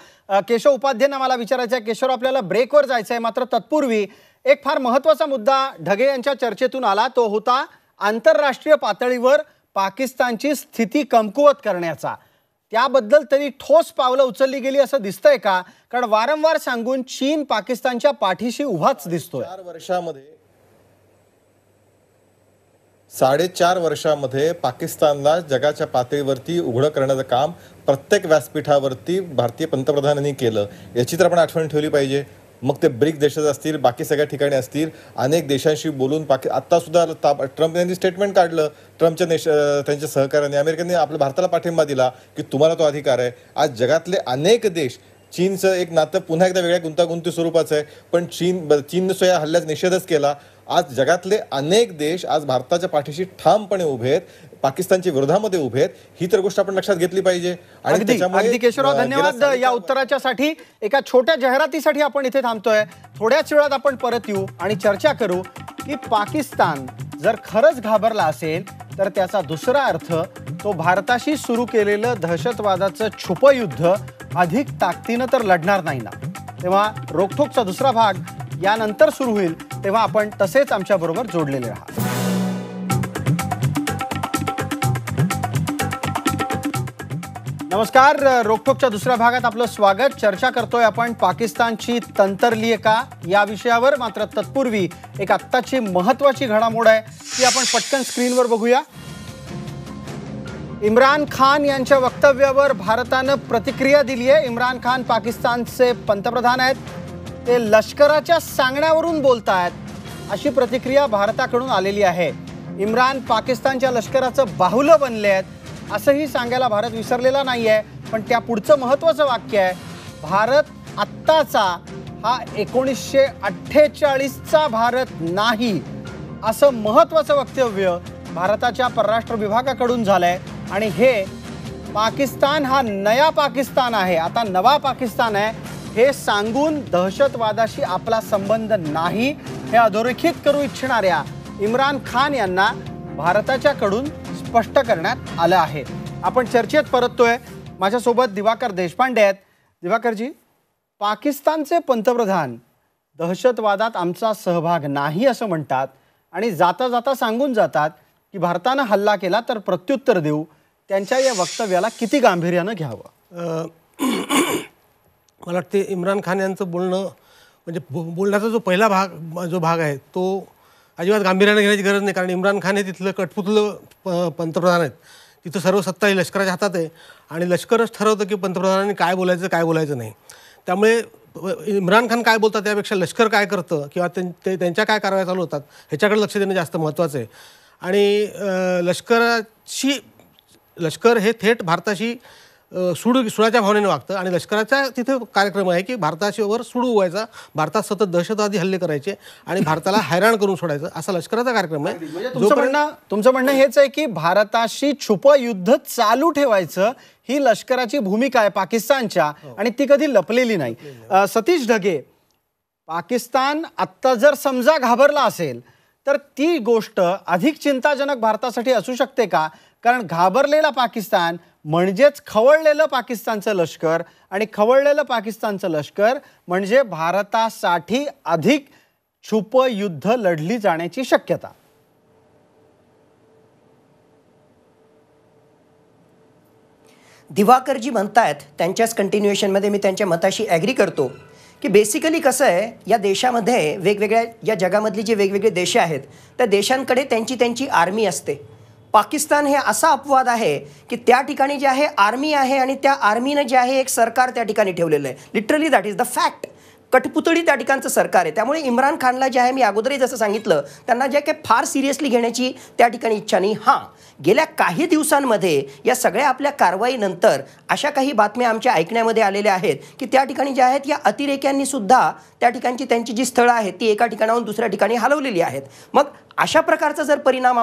केशव उपाध्यायांना मला विचारायचा आहे. केशव, आपल्याला ब्रेकवर जायचं आहे, मात्र तत्पूर्वी एक फार महत्त्वाचा मुद्दा ढगे यांच्या चर्चेतून आला. तो होता आंतरराष्ट्रीय पातळीवर पाकिस्तानची स्थिती कमकुवत करण्याचा. त्याबद्दल तरी ठोस पावलं उचलली गेली असं दिसतंय का? कारण वारंवार सांगून चीन पाकिस्तानच्या पाठीशी उभाच दिसतोय. 4.5 वर्षामध्ये पाकिस्तानला जगाच्या पातळीवरती उघडं करण्याचं काम प्रत्येक व्यासपीठावरती भारतीय पंतप्रधानांनी केलं. याची तर आपण आठवण ठेवली पाहिजे. मग ते ब्रिक्स देशात असतील, बाकी सगळ्या ठिकाणी असतील, अनेक देशांशी बोलून आत्ता सुद्धा ट्रम्प यांनी स्टेटमेंट काढलं. त्यांच्या सहकार्याने अमेरिकेने आपल्या भारताला पाठिंबा दिला की तुम्हाला तो अधिकार आहे. आज जगातले अनेक देश, चीनचं एक नातं पुन्हा एकदा वेगळ्या गुंतागुंती स्वरूपाचं आहे, पण चीननं या हल्ल्याचा निषेधच केला. आज जगातले अनेक देश आज भारताच्या पाठीशी ठामपणे उभे आहेत, पाकिस्तानच्या विरोधामध्ये उभे आहेत. ही तर गोष्ट आपण लक्षात घेतली पाहिजे. आणि अगदी केशवराव, धन्यवाद या उत्तराच्यासाठी. एका छोट्या जाहिरातीसाठी आपण इथे थांबतोय. थोड्याच वेळात आपण परत येऊ आणि चर्चा करू की पाकिस्तान जर खरंच घाबरला असेल तर त्याचा दुसरा अर्थ तो भारताशी सुरू केलेलं दहशतवादाचं छुपं युद्ध अधिक ताकदीनं तर लढणार नाही ना. तेव्हा रोखोकचा दुसरा भाग यानंतर सुरू होईल, तेव्हा आपण तसेच आमच्याबरोबर जोडलेले राहा. नमस्कार. रोखोकच्या दुसऱ्या भागात आपलं स्वागत. चर्चा करतोय आपण पाकिस्तानची तंत्रलीय का या विषयावर. मात्र तत्पूर्वी एक आत्ताची महत्त्वाची घडामोड आहे ती आपण पटकन स्क्रीनवर बघूया. इम्रान खान यांच्या वक्तव्यावर भारतानं प्रतिक्रिया दिली आहे. इम्रान खान पाकिस्तानचे पंतप्रधान आहेत, ते लष्कराच्या सांगण्यावरून बोलतायत अशी प्रतिक्रिया भारताकडून आलेली आहे. इम्रान पाकिस्तानच्या लष्कराचं बाहुलं बनले आहेत असंही सांगायला भारत विसरलेला नाही आहे. पण त्या पुढचं महत्त्वाचं वाक्य आहे, भारत आत्ताचा हा 1948चा भारत नाही, असं महत्त्वाचं वक्तव्य भारताच्या परराष्ट्र विभागाकडून झालंय. आणि हे पाकिस्तान हा नया पाकिस्तान आहे, आता नवा पाकिस्तान आहे हे सांगून दहशतवादाशी आपला संबंध नाही हे अधोरेखित करू इच्छिणाऱ्या इम्रान खान यांना भारताच्याकडून स्पष्ट करण्यात आलं आहे. आपण चर्चेत परततोय. माझ्यासोबत दिवाकर देशपांडे आहेत. दिवाकरजी, पाकिस्तानचे पंतप्रधान दहशतवादात आमचा सहभाग नाही असं म्हणतात आणि जाता जाता सांगून जातात की भारतानं हल्ला केला तर प्रत्युत्तर देऊ. त्यांच्या या वक्तव्याला किती गांभीर्यानं घ्यावं? मला वाटते इम्रान खान यांचं बोलणं म्हणजे बोलण्याचा जो पहिला भाग आहे तो अजिबात गांभीर्यानं घेण्याची गरज नाही. कारण इम्रान खान हे तिथलं कठपुतलं पंतप्रधान आहेत. तिथं सर्व सत्ता ही लष्कराच्या हातात आहे आणि लष्करच ठरवतं की पंतप्रधानांनी काय बोलायचं नाही. त्यामुळे इम्रान खान काय बोलतात त्यापेक्षा लष्कर काय करतं किंवा त्यांच्या काय कारवाया चालू होतात ह्याच्याकडे लक्ष देणं जास्त महत्त्वाचं आहे. आणि लष्कर हे थेट भारताशी सुडाच्या भावनेने वागतं आणि लष्कराचा तिथे कार्यक्रम आहे की भारतावर सुडू व्हायचा, भारतात सतत दहशतवादी हल्ले करायचे आणि भारताला हैराण करून सोडायचं, असा लष्कराचा कार्यक्रम आहे. तुमचं म्हणणं हेच आहे की भारताशी छुपं युद्ध चालू ठेवायचं ही लष्कराची भूमिका आहे पाकिस्तानच्या आणि ती कधी लपलेली नाही. सतीश ढगे, पाकिस्तान आत्ता जर समजा घाबरला असेल तर ती गोष्ट अधिक चिंताजनक भारतासाठी असू शकते का? कारण घाबरलेला पाकिस्तान म्हणजेच खवळलेलं पाकिस्तानचं लष्कर आणि खवळलेलं पाकिस्तानचं लष्कर म्हणजे भारतासाठी अधिक छुपं युद्ध लढली जाण्याची शक्यता. दिवाकरजी म्हणतायत त्यांच्याच कंटिन्युएशनमध्ये मी त्यांच्या मताशी ॲग्री करतो की बेसिकली कसं आहे, या देशामध्ये वेगवेगळ्या या जगामधली जे वेगवेगळे देश आहेत त्या देशांकडे त्यांची आर्मी असते. पाकिस्तान हे असा अपवाद आहे की त्या ठिकाणी जे आहे आर्मी आहे आणि त्या आर्मीनं जे आहे एक सरकार त्या ठिकाणी ठेवलेलं आहे. Literally that is the fact. कठपुतळी त्या ठिकाणचं सरकार आहे. त्यामुळे इम्रान खानला जे आहे, मी अगोदरही जसं सांगितलं, त्यांना जे काही फार सिरियसली घेण्याची त्या ठिकाणी इच्छा नाही. हां, गेल्या काही दिवसांमध्ये या सगळ्या आपल्या कारवाईनंतर अशा काही बातम्या आमच्या ऐकण्यामध्ये आलेल्या आहेत की त्या ठिकाणी ज्या आहेत या अतिरेक्यांनी सुद्धा त्या ठिकाणची त्यांची जी स्थळं आहेत ती एका ठिकाणाहून दुसऱ्या ठिकाणी हलवलेली आहेत. मग अशा प्रकारचा जर परिणाम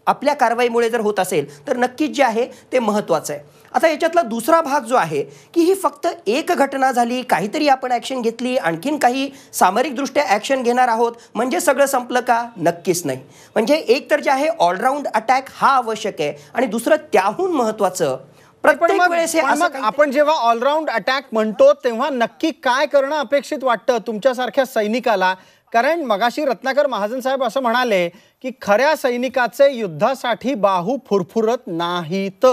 आपल्या कारवाईमुळे जर होत असेल तर नक्कीच जे आहे ते महत्त्वाचं आहे. आता याच्यातला दुसरा भाग जो आहे की ही फक्त एक घटना झाली, काहीतरी आपण ॲक्शन घेतली, आणखीन काही सामरिकदृष्ट्या ॲक्शन घेणार आहोत म्हणजे सगळं संपलं का? नक्कीच नाही. म्हणजे एक तर जे आहे ऑलराऊंड अटॅक हा आवश्यक आहे आणि दुसरं त्याहून महत्त्वाचं प्रत्येक वेळेस आपण जेव्हा ऑलराऊंड अटॅक म्हणतो तेव्हा नक्की काय करणं अपेक्षित वाटतं तुमच्यासारख्या सैनिकाला? कारण मगाशी रत्नाकर महाजन साहेब असं म्हणाले की खऱ्या सैनिकाचे युद्धासाठी बाहू फुरफुरत नाहीत.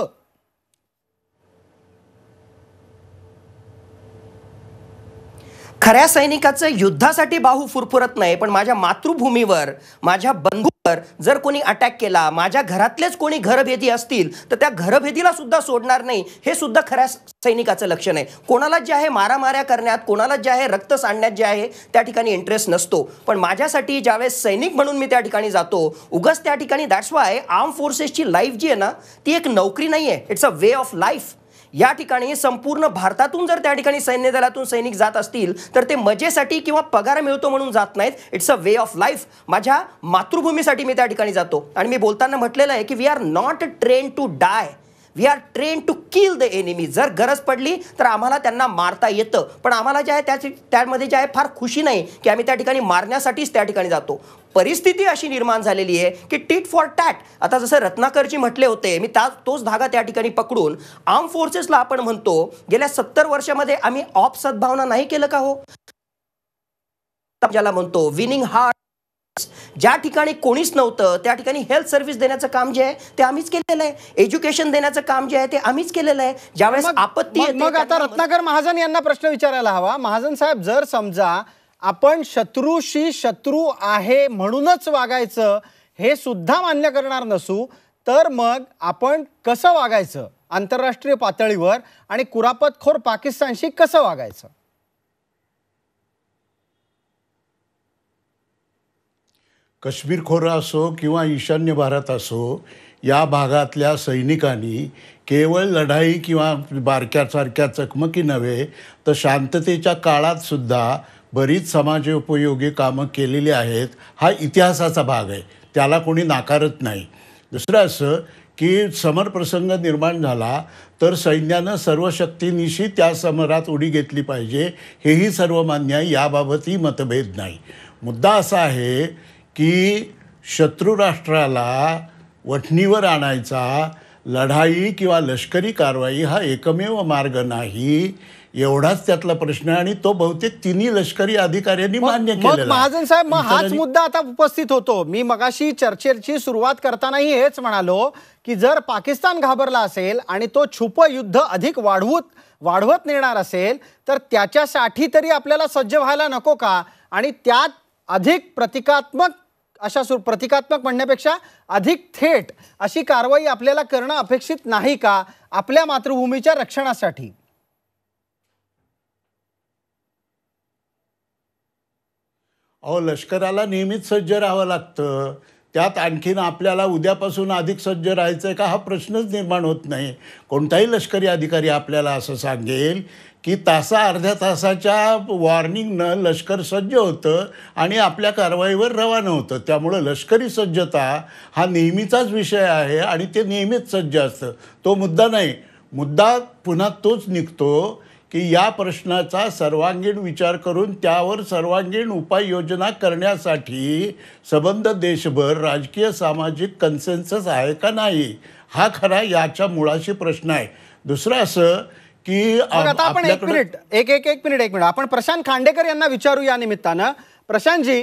खऱ्या सैनिकाचं युद्धासाठी बाहू फुरफुरत नाही, पण माझ्या मातृभूमीवर, माझ्या बंधूवर जर कोणी अटॅक केला, माझ्या घरातलेच कोणी घरभेदी असतील तर त्या घरभेदीला सुद्धा सोडणार नाही, हे सुद्धा खऱ्या सैनिकाचं लक्षण आहे. कोणालाच जे आहे मारामाऱ्या करण्यात, कोणालाच जे आहे रक्त सांडण्यात जे आहे त्या ठिकाणी इंटरेस्ट नसतो. पण माझ्यासाठी ज्यावेळेस सैनिक म्हणून मी त्या ठिकाणी जातो, उगाच त्या ठिकाणी दॅट्स वाय आर्म फोर्सेसची लाईफ जी आहे ना ती एक नोकरी नाही आहे, it's a way of life. या ठिकाणी संपूर्ण भारतातून जर त्या ठिकाणी सैन्य दलातून सैनिक जात असतील तर ते मजेसाठी किंवा पगार मिळतो म्हणून जात नाहीत. It's a way of life. माझ्या मातृभूमीसाठी मी त्या ठिकाणी जातो आणि मी बोलताना म्हटलेलं आहे की we are not train to die, we are train to kill the enemy. जर गरज पडली तर आम्हाला त्यांना मारता येतं, पण आम्हाला जे आहे त्यामध्ये जे आहे फार खुशी नाही की आम्ही त्या ठिकाणी मारण्यासाठीच त्या ठिकाणी जातो. परिस्थिती अशी निर्माण झालेली आहे की टिट फॉर टॅट. आता जसं रत्नाकरजी म्हटले होते, मी तोच धागा त्या ठिकाणी पकडून आर्म फोर्सेसला आपण म्हणतो गेल्या 70 वर्षामध्ये आम्ही ऑप सद्भावना नाही केलं का हो? ज्याला म्हणतो विनिंग हार्ट, ज्या ठिकाणी कोणीच नव्हतं त्या ठिकाणी हेल्थ सर्व्हिस देण्याचं काम जे आहे ते आम्हीच केलेलं आहे, एज्युकेशन देण्याचं काम जे आहे ते आम्हीच केलेलं आहे. ज्यावेळेस आपत्ती येते, मग आता रत्नाकर महाजन यांना प्रश्न विचारायला हवा. महाजन साहेब, जर समजा आपण शत्रूशी शत्रू आहे म्हणूनच वागायचं हे सुद्धा मान्य करणार नसू तर मग आपण कसं वागायचं आंतरराष्ट्रीय पातळीवर आणि कुरापतखोर पाकिस्तानशी कसं वागायचं? काश्मीर खोरा असो किंवा ईशान्य भारत असो, या भागातल्या सैनिकांनी केवळ लढाई किंवा बारक्यासारख्या चकमकी नव्हे तर शांततेच्या काळात सुद्धा बरीच समाजोपयोगी कामं केलेली आहेत. हा इतिहासाचा भाग आहे, त्याला कोणी नाकारत नाही. दुसरं असं की समरप्रसंग निर्माण झाला तर सैन्यानं सर्व शक्तीनिशी त्या समरात उडी घेतली पाहिजे, हेही सर्वमान्य आहे, याबाबतही मतभेद नाही. मुद्दा असा आहे की शत्रुराष्ट्राला वठणीवर आणायचा लढाई किंवा लष्करी कारवाई हा एकमेव मार्ग नाही, एवढाच त्यातला प्रश्न आहे आणि तो बहुतेक तिन्ही लष्करी अधिकाऱ्यांनी मान्य केलेला. महाजन साहेब, मग हाच मुद्दा आता उपस्थित होतो. मी मगाशी चर्चेची सुरुवात करतानाही हेच म्हणालो की जर पाकिस्तान घाबरला असेल आणि तो छुप युद्ध अधिक वाढवत नेणार असेल तर त्याच्यासाठी तरी आपल्याला सज्ज व्हायला नको का? आणि त्यात अधिक प्रतिकात्मक म्हणण्यापेक्षा अधिक थेट अशी कारवाई आपल्याला करणं अपेक्षित नाही का आपल्या मातृभूमीच्या रक्षणासाठी? अहो, लष्कराला नेहमीच सज्ज राहावं लागतं. त्यात आणखीन आपल्याला उद्यापासून अधिक सज्ज राहायचं आहे का हा प्रश्नच निर्माण होत नाही. कोणताही लष्करी अधिकारी आपल्याला असं सांगेल की अर्ध्या तासाच्या वॉर्निंगनं लष्कर सज्ज होतं आणि आपल्या कारवाईवर रवाना होतं. त्यामुळं लष्करी सज्जता हा नेहमीचाच विषय आहे आणि ते नेहमीच सज्ज असतं. तो मुद्दा नाही. मुद्दा पुन्हा तोच निघतो की या प्रश्नाचा सर्वांगीण विचार करून त्यावर सर्वांगीण उपाययोजना करण्यासाठी सबंध देशभर राजकीय सामाजिक कन्सेन्सस आहे का नाही, हा खरा याच्या मुळाशी प्रश्न आहे. दुसरं असं की आता आपण एक मिनिट आपण प्रशांत खांडेकर यांना विचारू या निमित्तानं. प्रशांतजी,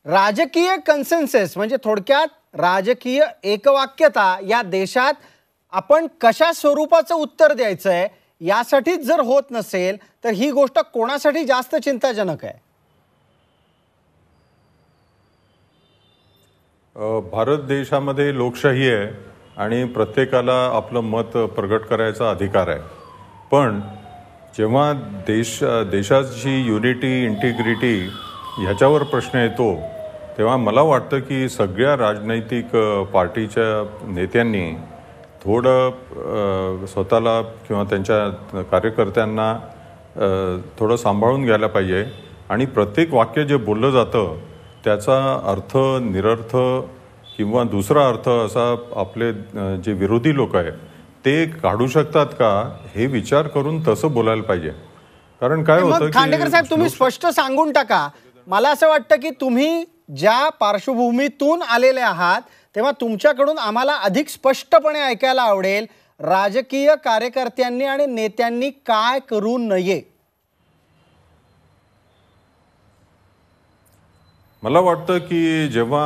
राजकीय कन्सेन्सस म्हणजे थोडक्यात राजकीय एकवाक्यता या देशात आपण कशा स्वरूपाचं उत्तर द्यायचंय यासाठीच जर होत नसेल तर ही गोष्ट कोणासाठी जास्त चिंताजनक आहे? भारत देशामध्ये लोकशाही आहे आणि प्रत्येकाला आपलं मत प्रगट करायचा अधिकार आहे. पण जेव्हा देशाची युनिटी, इंटिग्रिटी ह्याच्यावर प्रश्न येतो तेव्हा मला वाटतं की सगळ्या राजनैतिक पार्टीच्या नेत्यांनी थोडं स्वतःला किंवा त्यांच्या कार्यकर्त्यांना थोडं सांभाळून घ्यायला पाहिजे आणि प्रत्येक वाक्य जे बोललं जातं त्याचा अर्थ, निरर्थ किंवा दुसरा अर्थ असा आपले जे विरोधी लोक आहेत ते काढू शकतात का हे विचार करून तसं बोलायला पाहिजे. कारण काय होतं की खांडेकर साहेब, तुम्ही स्पष्ट सांगून टाका. मला असं वाटतं की तुम्ही ज्या पार्श्वभूमीतून आलेले आहात तेव्हा तुमच्याकडून आम्हाला अधिक स्पष्टपणे ऐकायला आवडेल राजकीय कार्यकर्त्यांनी आणि नेत्यांनी काय करू नये. मला वाटतं की जेव्हा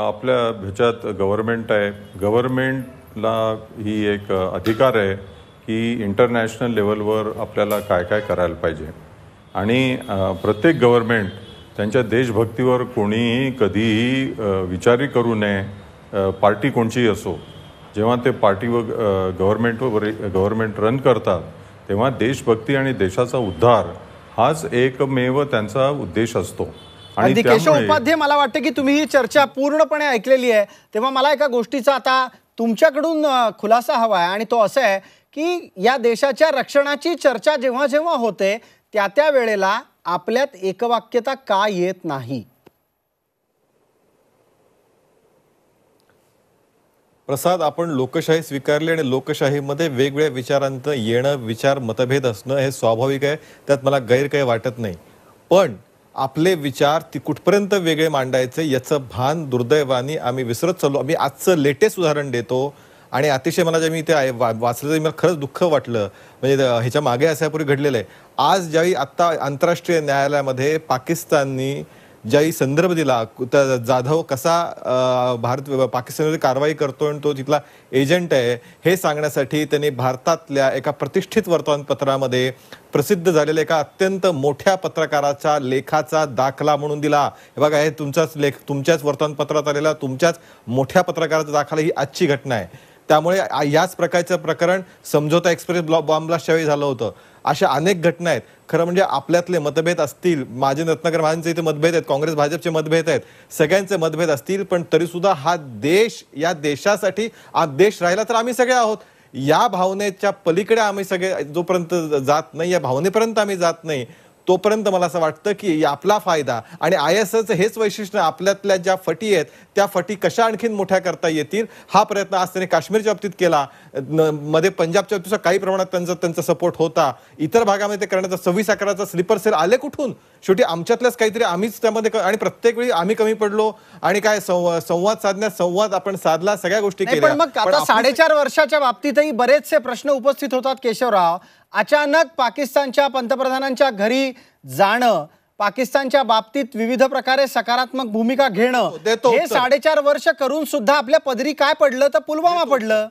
आपल्या ह्याच्यात गव्हर्नमेंट आहे, गव्हर्नमेंटला ही एक अधिकार आहे की इंटरनॅशनल लेवलवर आपल्याला काय काय करायला पाहिजे आणि प्रत्येक गव्हर्नमेंट त्यांच्या देशभक्तीवर कोणीही कधीही विचारही करू नये. पार्टी कोणचीही असो, जेव्हा ते पार्टीवर गव्हर्नमेंट रन करतात तेव्हा देशभक्ती आणि देशाचा उद्धार हाच एकमेव त्यांचा उद्देश असतो. आणि केशव उपाध्ये, मला वाटतं की तुम्ही ही चर्चा पूर्णपणे ऐकलेली आहे तेव्हा मला एका गोष्टीचा आता तुमच्याकडून खुलासा हवा आहे आणि तो असा आहे की या देशाच्या रक्षणाची चर्चा जेव्हा जेव्हा होते त्या वेळेला आपल्यात एकवाक्यता का येत नाही? प्रसाद, आपण लोकशाही स्वीकारली आणि लोकशाहीमध्ये वेगवेगळ्या विचारांचं येणं, विचार मतभेद असणं हे स्वाभाविक आहे, त्यात मला गैर काही वाटत नाही. पण आपले विचार ती कुठपर्यंत वेगळे मांडायचे याचं भान दुर्दैवाने आम्ही विसरत चाललो. मी आजचं लेटेस्ट उदाहरण देतो आणि अतिशय मला जे मी ते वाचलं मला खरंच दुःख वाटलं. म्हणजे ह्याच्या मागे असापूर्वी घडलेलं आहे. आज ज्यावेळी आत्ता आंतरराष्ट्रीय न्यायालयामध्ये पाकिस्ताननी ज्यावेळी संदर्भ दिला जाधव कसा पाकिस्तानमध्ये कारवाई करतो आणि तो तिथला एजंट आहे हे सांगण्यासाठी त्यांनी भारतातल्या एका प्रतिष्ठित वर्तमानपत्रामध्ये प्रसिद्ध झालेल्या एका अत्यंत मोठ्या पत्रकाराच्या लेखाचा दाखला म्हणून दिला. हे बघा, हे तुमचाच लेख, तुमच्याच वर्तमानपत्रात आलेला तुमच्याच मोठ्या पत्रकाराचा दाखला, ही आजची घटना आहे. त्यामुळे याच प्रकारचं प्रकरण समझोता एक्सप्रेस बॉम्ब ब्लास्टच्या वेळी झालं होतं. अशा अनेक घटना आहेत. खरं म्हणजे आपल्यातले मतभेद असतील, माझे रत्नाकर महाजनचे इथे मतभेद आहेत, काँग्रेस भाजपचे मतभेद आहेत, सगळ्यांचे मतभेद असतील, पण तरीसुद्धा हा देश, या देशासाठी देश राहिला तर आम्ही सगळे आहोत या भावनेच्या पलीकडे आम्ही सगळे जोपर्यंत जात नाही, या भावनेपर्यंत आम्ही जात नाही तोपर्यंत मला असं वाटतं की आपला फायदा आणि ISLचं हेच वैशिष्ट्य, आपल्यातल्या ज्या फटी आहेत त्या फटी कशा आणखीन मोठ्या करता येतील हा प्रयत्न आज त्यांनी काश्मीरच्या बाबतीत केला. मध्ये पंजाबच्या बाबतीत काही प्रमाणात त्यांचा सपोर्ट होता. इतर भागामध्ये ते करण्याचा 26/11चा स्लीपर सेल आले कुठून? शेवटी आमच्यातल्याच काहीतरी आम्हीच त्यामध्ये, आणि प्रत्येक वेळी आम्ही कमी पडलो आणि काय संवाद साधण्यात संवाद आपण साधला, सगळ्या गोष्टी केल्या. पण मग आता 4.5 वर्षाच्या बाबतीतही बरेचसे प्रश्न उपस्थित होतात केशवराव. अचानक पाकिस्तानच्या पंतप्रधानांच्या घरी जाणं, पाकिस्तानच्या बाबतीत विविध प्रकारे सकारात्मक भूमिका घेणं, हे 4.5 वर्ष करून सुद्धा आपल्या पदरी काय पडलं तर पुलवामा पडलं.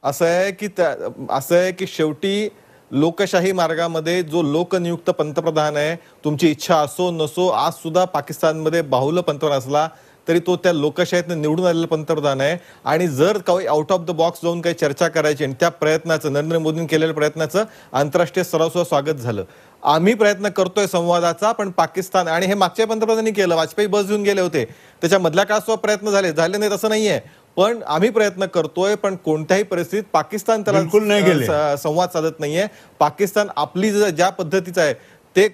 असं आहे की शेवटी लोकशाही मार्गामध्ये जो लोकनियुक्त पंतप्रधान आहे, तुमची इच्छा असो नसो, आज सुद्धा पाकिस्तानमध्ये बाहुलं पंतप्रधान असला तरी तो त्या लोकशाहीतनं निवडून आलेला पंतप्रधान आहे. आणि जर काही आउट ऑफ द बॉक्स जाऊन काही चर्चा करायची आणि त्या प्रयत्नाचं, नरेंद्र मोदींनी केलेल्या प्रयत्नाचं आंतरराष्ट्रीय स्तरावर स्वागत झालं. आम्ही प्रयत्न करतोय संवादाचा, पण पाकिस्तान, आणि हे मागच्या पंतप्रधानांनी केलं, वाजपेयी बस घेऊन गेले होते, त्याच्या मधल्या काळात प्रयत्न झाले नाही तसं नाहीये, पण आम्ही प्रयत्न करतोय. पण कोणत्याही परिस्थितीत पाकिस्तान त्याला संवाद साधत नाहीये. पाकिस्तान आपली ज्या पद्धतीचं आहे ते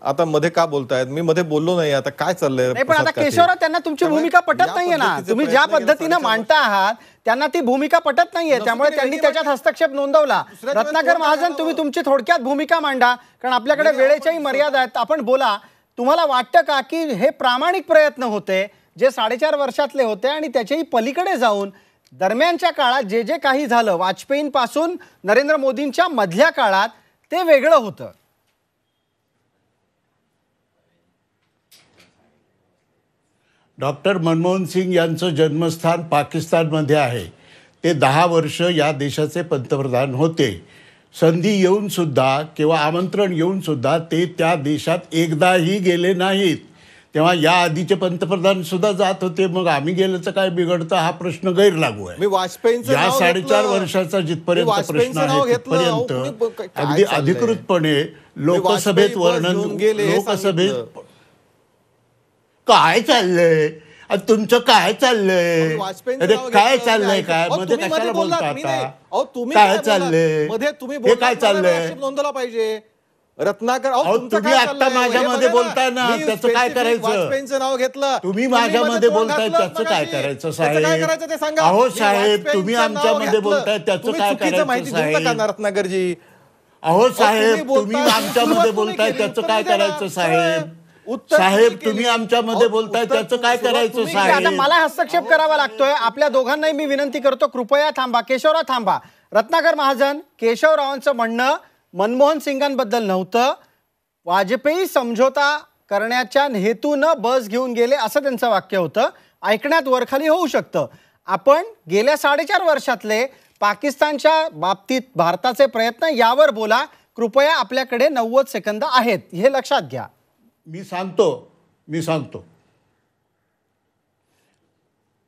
आता मध्ये का बोलतायत? मी मध्ये बोललो नाही, आता काय चाललंय? पण आता केशवराव, त्यांना तुमची भूमिका पटत नाहीये ना, तुम्ही ज्या पद्धतीनं मांडता आहात त्यांना ती भूमिका पटत नाहीये, त्यामुळे त्यांनी त्याच्यात हस्तक्षेप नोंदवला. रत्नाकर महाजन, तुम्ही तुमची थोडक्यात भूमिका मांडा, कारण आपल्याकडे वेळेच्याही मर्यादा आहेत. आपण बोला, तुम्हाला वाटतं का की हे प्रामाणिक प्रयत्न होते जे 4.5 वर्षातले होते आणि त्याच्याही पलीकडे जाऊन दरम्यानच्या काळात जे जे काही झालं, वाजपेयींपासून नरेंद्र मोदींच्या मधल्या काळात, ते वेगळं होतं? डॉक्टर मनमोहन सिंग यांचं जन्मस्थान पाकिस्तानमध्ये आहे. ते 10 वर्ष या देशाचे पंतप्रधान होते. संधी येऊनसुद्धा किंवा आमंत्रण येऊनसुद्धा ते त्या देशात एकदाही गेले नाहीत. तेव्हा या आधीचे पंतप्रधान सुद्धा जात होते, मग आम्ही गेल्याचं काय बिघडतं हा प्रश्न गैरलागू आहे. मी वाजपेयींचं या नाव 4.5 घेतलं. वर्षाचा जिथपर्यंत मी प्रश्न वाजपेयींचं नाव आहे घेतलं. अहो, तिथपर्यंत तुम्ही काय अगदी चाललंय? अधिकृतपणे लोकसभेत वाजपेयी बस वर्णन घेऊन गेले हे लोकसभेत सांगितलं. काय चाललंय तुमचं, काय चाललंय, वाजपेयींचं अरे नाव काय घेतलं. चाललंय, काय अहो, मध्ये तुम्ही कशाला बोललात, बोलता मी नाही. आता, अहो, तुम्ही काय बोललात? चाललंय, मध्ये तुम्ही हे बोललात, काय मला चाललंय, आक्षेप नोंदवला पाहिजे. रत्नाकर, अहो, अहो, तुमचं तुम्ही काय आता चाललंय? माझ्यामध्ये हे बघा ना, बोलताय ना, मी त्याचं काय specific करायचं? वाजपेयींचं नाव घेतलं. तुम्ही माझ्यामध्ये मध्ये तोंड बोलताय घातलं त्याचं काय मगाशी. करायचं त्याचं काय साहेब? करायचं ते सांगा. अहो मी साहेब, वाजपेयींचं तुम्ही नाव आमच्यामध्ये घेतलं. बोलताय त्याचं तुम्ही काय चुकीचं करायचं माहिती देऊ नका साहेब? ना रत्नाकरजी. अहो साहेब, तुम्ही बोलताय, तुम्ही आमच्यामध्ये सुरुवात बोलताय तुम्ही त्याचं केली, काय उत्तर करायचं द्या. साहेब? उत्तर साहेब, केली. तुम्ही आमच्यामध्ये अहो, बोलताय उत्तर त्याचं काय सुरुवात करायचं तुम्ही साहेब? आता मला हस्तक्षेप करावा लागतोय. आपल्या दोघांनाही मी विनंती करतो, कृपया थांबा. केशवराव थांबा. रत्नाकर महाजन, केशवरावांचं म्हणणं मनमोहन सिंगांबद्दल नव्हतं, वाजपेयी समझोता करण्याच्या हेतूनं बस घेऊन गेले असं त्यांचं वाक्य होतं. ऐकण्यात वरखाली होऊ शकतं. आपण गेल्या 4.5 वर्षातले पाकिस्तानच्या बाबतीत भारताचे प्रयत्न यावर बोला. कृपया, आपल्याकडे 90 सेकंद आहेत, हे लक्षात घ्या. मी सांगतो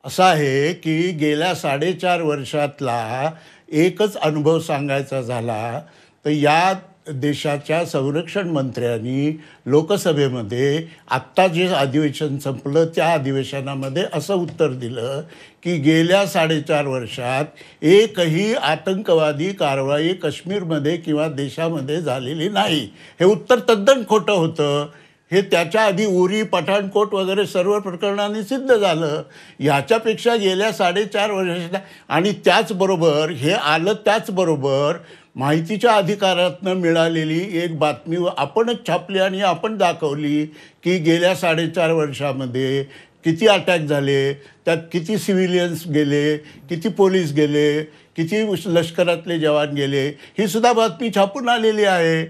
असं आहे की गेल्या 4.5 वर्षातला एकच अनुभव सांगायचा झाला तर या देशाच्या संरक्षण मंत्र्यांनी लोकसभेमध्ये आत्ता जे अधिवेशन संपलं त्या अधिवेशनामध्ये असं उत्तर दिलं की गेल्या 4.5 वर्षात एकही आतंकवादी कारवाई काश्मीरमध्ये किंवा देशामध्ये झालेली नाही. हे उत्तर तद्दन खोटं होतं. हे त्याच्या आधी उरी, पठाणकोट वगैरे सर्व प्रकरणांनी सिद्ध झालं. ह्याच्यापेक्षा गेल्या 4.5 वर्षात आणि त्याचबरोबर हे आलं, त्याचबरोबर माहितीच्या अधिकारातनं मिळालेली एक बातमी आपणच छापली आणि आपण दाखवली की गेल्या 4.5 वर्षामध्ये किती अटॅक झाले, त्यात किती सिव्हिलियन्स गेले, किती पोलीस गेले, किती लष्करातले जवान गेले, ही सुद्धा बातमी छापून आलेली आहे.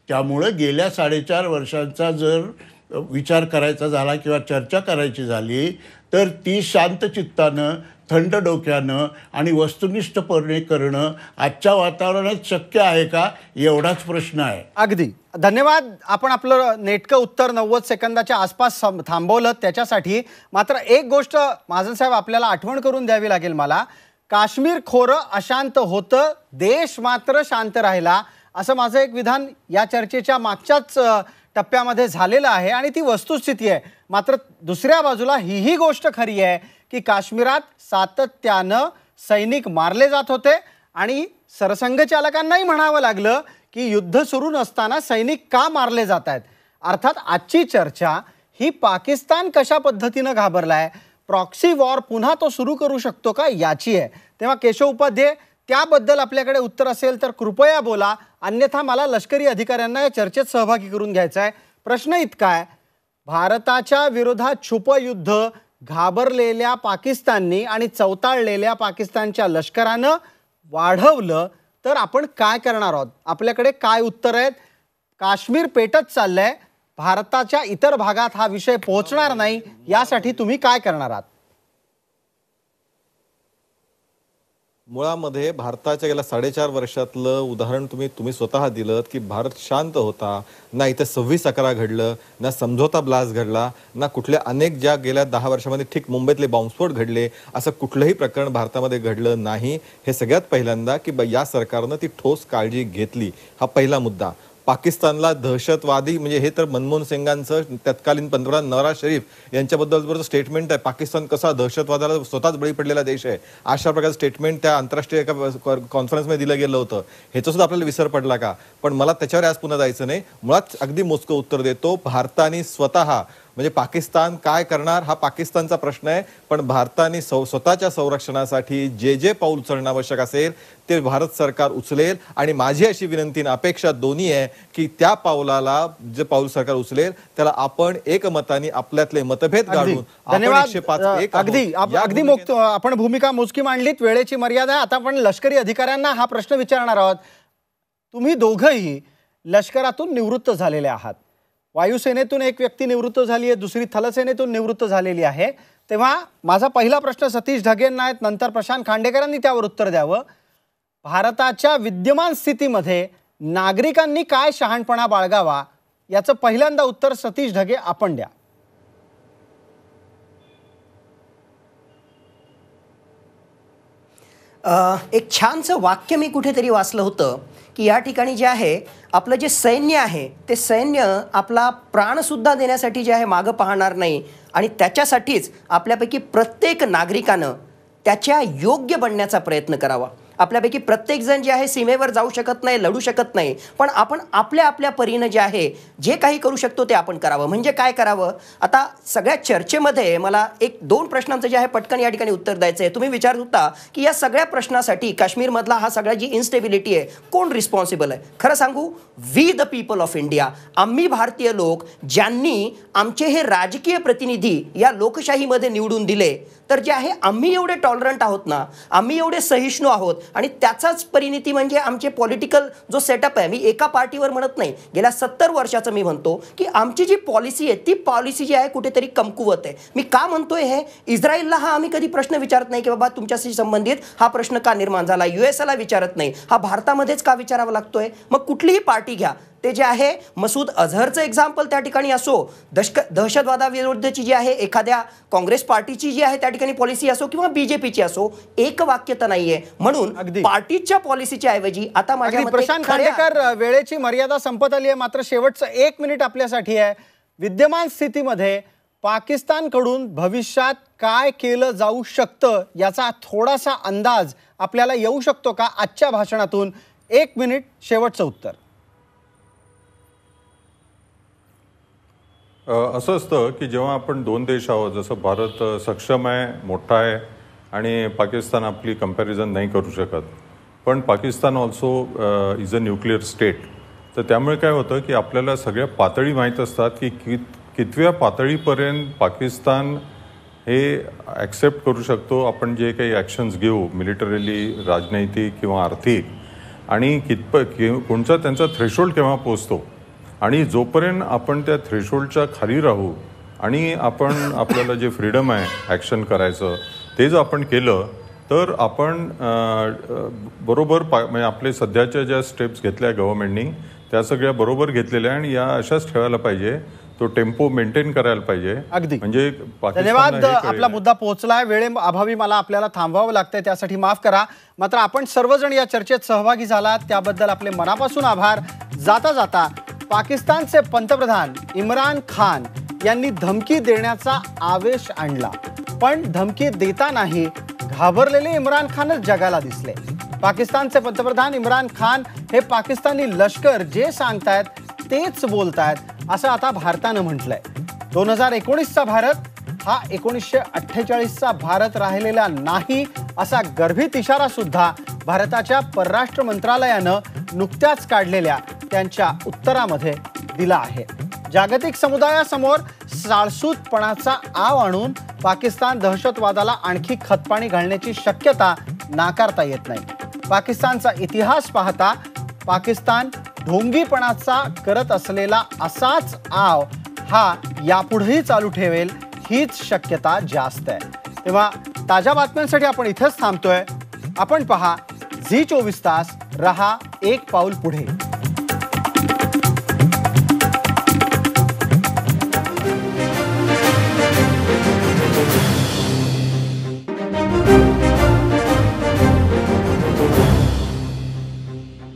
त्यामुळं गेल्या 4.5 वर्षांचा जर विचार करायचा झाला किंवा चर्चा करायची झाली तर ती शांत चित्तानं, थंड डोक्यानं आणि वस्तुनिष्ठपणे करणं आजच्या वातावरणात शक्य आहे का, एवढाच प्रश्न आहे. अगदी धन्यवाद. आपण आपलं नेटकं उत्तर 90 सेकंदाच्या आसपास थांबवलं त्याच्यासाठी. मात्र एक गोष्ट महाजन साहेब आपल्याला आठवण करून द्यावी लागेल मला. काश्मीर खोरं अशांत होतं, देश मात्र शांत राहिला, असं माझं एक विधान या चर्चेच्या मागच्याच टप्प्यामध्ये झालेलं आहे आणि ती वस्तुस्थिती आहे. मात्र दुसऱ्या बाजूला ही गोष्ट खरी आहे की काश्मीरात सातत्यानं सैनिक मारले जात होते आणि सरसंघचालकांनाही म्हणावं लागलं की युद्ध सुरू नसताना सैनिक का मारले जात आहेत. अर्थात आजची चर्चा ही पाकिस्तान कशा पद्धतीनं घाबरलाय, प्रॉक्सी वॉर पुन्हा तो सुरू करू शकतो का याची आहे. तेव्हा केशव उपाध्ये, त्याबद्दल आपल्याकडे उत्तर असेल तर कृपया बोला, अन्यथा मला लष्करी अधिकाऱ्यांना या चर्चेत सहभागी करून घ्यायचा आहे. प्रश्न इतका आहे, भारताच्या विरोधात छुपयुद्ध घाबरलेल्या पाकिस्ताननी आणि चवताळलेल्या पाकिस्तानच्या लष्करानं वाढवलं तर आपण काय करणार आहोत? आपल्याकडे काय उत्तर आहेत? काश्मीर पेटत चाललंय, भारताच्या इतर भागात हा विषय पोहोचणार नाही, यासाठी तुम्ही काय करणार आहात? मुळामध्ये भारताच्या गेल्या 4.5 वर्षातलं उदाहरण तुम्ही स्वतः दिलं की भारत शांत होता. ना इथे 26/11 घडलं, ना समझोता ब्लास्ट घडला, ना कुठल्या अनेक ज्या गेल्या 10 वर्षामध्ये ठीक मुंबईतले बॉम्बस्फोट घडले, असं कुठलंही प्रकरण भारतामध्ये घडलं नाही. हे सगळ्यात पहिल्यांदा की या सरकारनं ती ठोस काळजी घेतली, हा पहिला मुद्दा. पाकिस्तानला दहशतवादी म्हणजे हे तर मनमोहन सिंगांचं तत्कालीन पंतप्रधान नवाज शरीफ यांच्याबद्दल स्टेटमेंट आहे, पाकिस्तान कसा दहशतवादाला स्वतःच बळी पडलेला देश आहे, अशा प्रकारचं स्टेटमेंट त्या आंतरराष्ट्रीय एका कॉन्फरन्समध्ये दिलं गेलं होतं. ह्याचा सुद्धा आपल्याला विसर पडला का? पण मला त्याच्यावर आज पुन्हा जायचं नाही. मुळात अगदी मोजकं उत्तर देतो. भारताने स्वतः म्हणजे पाकिस्तान काय करणार हा पाकिस्तानचा प्रश्न आहे, पण भारताने स्वतःच्या संरक्षणासाठी जे पाऊल उचलणं आवश्यक असेल ते भारत सरकार उचलेल. आणि माझी अशी विनंती आणि अपेक्षा दोन्ही आहे की त्या पावलाला जे पाऊल सरकार उचलेल त्याला आपण एकमताने आपल्यातले मतभेद गाडून धन्यवाद. अगदी आपण भूमिका मोजकी मांडलीत, वेळेची मर्यादा आहे. आता आपण लष्करी अधिकाऱ्यांना हा प्रश्न विचारणार आहोत. तुम्ही दोघंही लष्करातून निवृत्त झालेले आहात. वायुसेनेतून एक व्यक्ती निवृत्त झाली आहे, दुसरी थलसेनेतून निवृत्त झालेली आहे. तेव्हा माझा पहिला प्रश्न सतीश ढगेंना आहेत, नंतर प्रशांत खांडेकरांनी त्यावर उत्तर द्यावं. भारताच्या विद्यमान स्थितीमध्ये नागरिकांनी काय शहाणपणा बाळगावा याचं पहिल्यांदा उत्तर सतीश ढगे आपण द्या. एक छानसं वाक्य मी कुठेतरी वाचलं होतं की या ठिकाणी जे आहे आपलं जे सैन्य आहे ते सैन्य आपला प्राणसुद्धा देण्यासाठी जे आहे मागं पाहणार नाही आणि त्याच्यासाठीच आपल्यापैकी प्रत्येक नागरिकानं त्याच्या योग्य बनण्याचा प्रयत्न करावा. आपल्यापैकी प्रत्येकजण जे आहे सीमेवर जाऊ शकत नाही, लढू शकत नाही, पण आपण आपल्या आपल्या परीनं जे आहे जे काही करू शकतो ते आपण करावं. म्हणजे काय करावं? आता सगळ्या चर्चेमध्ये मला 1-2 प्रश्नांचं जे आहे पटकन या ठिकाणी उत्तर द्यायचं आहे. तुम्ही विचारत होता की या सगळ्या प्रश्नासाठी काश्मीरमधला हा सगळा जी इन्स्टेबिलिटी आहे कोण रिस्पॉन्सिबल आहे? खरं सांगू, we the people of India, आम्ही भारतीय लोक ज्यांनी आमचे हे राजकीय प्रतिनिधी या लोकशाहीमध्ये निवडून दिले, तर जे आहे आम्ही एवढे टॉलरंट आहोत ना, आम्ही एवढे सहिष्णू आहोत आणि त्याचाच परिणिती म्हणजे आमचे पॉलिटिकल जो सेटअप आहे. मी एका पार्टीवर म्हणत नाही, गेल्या 70 वर्षाचं मी म्हणतो की आमची जी पॉलिसी आहे ती पॉलिसी जी आहे कुठेतरी कमकुवत आहे. मी का म्हणतोय हे? इस्रायलला हा आम्ही कधी प्रश्न विचारत नाही की बाबा तुमच्याशी संबंधित हा प्रश्न का निर्माण झाला, USA ला विचारत नाही, हा भारतामध्येच का विचारावा लागतोय? मग कुठलीही पार्टी घ्या, ते जे आहे मसूद अझहरचं एक्झाम्पल त्या ठिकाणी असो, दहशतवादाविरुद्धची जी आहे एखाद्या काँग्रेस पार्टीची जी आहे त्या ठिकाणी पॉलिसी असो किंवा बीजेपीची असो, एक वाक्यता नाहीये. म्हणून पार्टीच्या पॉलिसीच्या ऐवजी आता माझ्या मते प्रशांत खांडेकर, वेळेची मर्यादा संपत आली आहे, मात्र शेवटचं 1 मिनिट आपल्यासाठी आहे. विद्यमान स्थितीमध्ये पाकिस्तानकडून भविष्यात काय केलं जाऊ शकतं याचा थोडासा अंदाज आपल्याला येऊ शकतो का आजच्या भाषणातून? 1 मिनिट, शेवटचं उत्तर. असं असतं की जेव्हा आपण 2 देश आहोत, जसं भारत सक्षम आहे, मोठा आहे आणि पाकिस्तान आपली कंपॅरिझन नाही करू शकत, पण Pakistan also is a nuclear state. तर त्यामुळे काय होतं की आपल्याला सगळ्या पातळी माहीत असतात की कितव्या पातळीपर्यंत पाकिस्तान हे ॲक्सेप्ट करू शकतो आपण जे काही ॲक्शन्स घेऊ, मिलिटरीली, राजनैतिक किंवा आर्थिक, आणि कोणचा त्यांचा थ्रेशोल्ड केव्हा पोचतो. आणि जोपर्यंत आपण त्या थ्रेशोल्डच्या खाली राहू आणि आपण आपल्याला जे फ्रीडम आहे ॲक्शन करायचं ते जर आपण केलं तर आपण बरोबर म्हणजे आपले सध्याच्या ज्या स्टेप्स घेतल्या गव्हर्नमेंटनी त्या सगळ्या बरोबर घेतलेल्या आणि या अशाच ठेवायला पाहिजे. तो टेम्पो मेंटेन करायला पाहिजे. अगदी म्हणजे धन्यवाद. आपला मुद्दा पोहोचलाय, वेळे अभावी मला आपल्याला थांबवावं लागतंय, त्यासाठी माफ करा. मात्र आपण सर्वजण या चर्चेत सहभागी झालात त्याबद्दल आपले मनापासून आभार. जाता जाता पाकिस्तानचे पंतप्रधान इम्रान खान यांनी धमकी देण्याचा आवेश आणला, पण धमकी देतानाही घाबरलेले इम्रान खानच जगाला दिसले. पाकिस्तानचे पंतप्रधान इम्रान खान हे पाकिस्तानी लष्कर जे सांगतायत तेच बोलतायत असं आता भारतानं म्हटलंय. 2019चा भारत हा 1948चा भारत राहिलेला नाही असा गर्भित इशारा सुद्धा भारताच्या परराष्ट्र मंत्रालयानं नुकत्याच काढलेल्या त्यांच्या उत्तरामध्ये दिला आहे. जागतिक समुदायासमोर साळसूतपणाचा आव आणून पाकिस्तान दहशतवादाला आणखी खतपाणी घालण्याची शक्यता नाकारता येत नाही. पाकिस्तानचा इतिहास पाहता पाकिस्तान ढोंगीपणाचा करत असलेला असाच आव हा यापुढेही चालू ठेवेल हीच शक्यता जास्त आहे. तेव्हा ताज्या बातम्यांसाठी आपण इथेच थांबतोय. आपण पहा झी 24 तास, रहा एक पाऊल पुढे.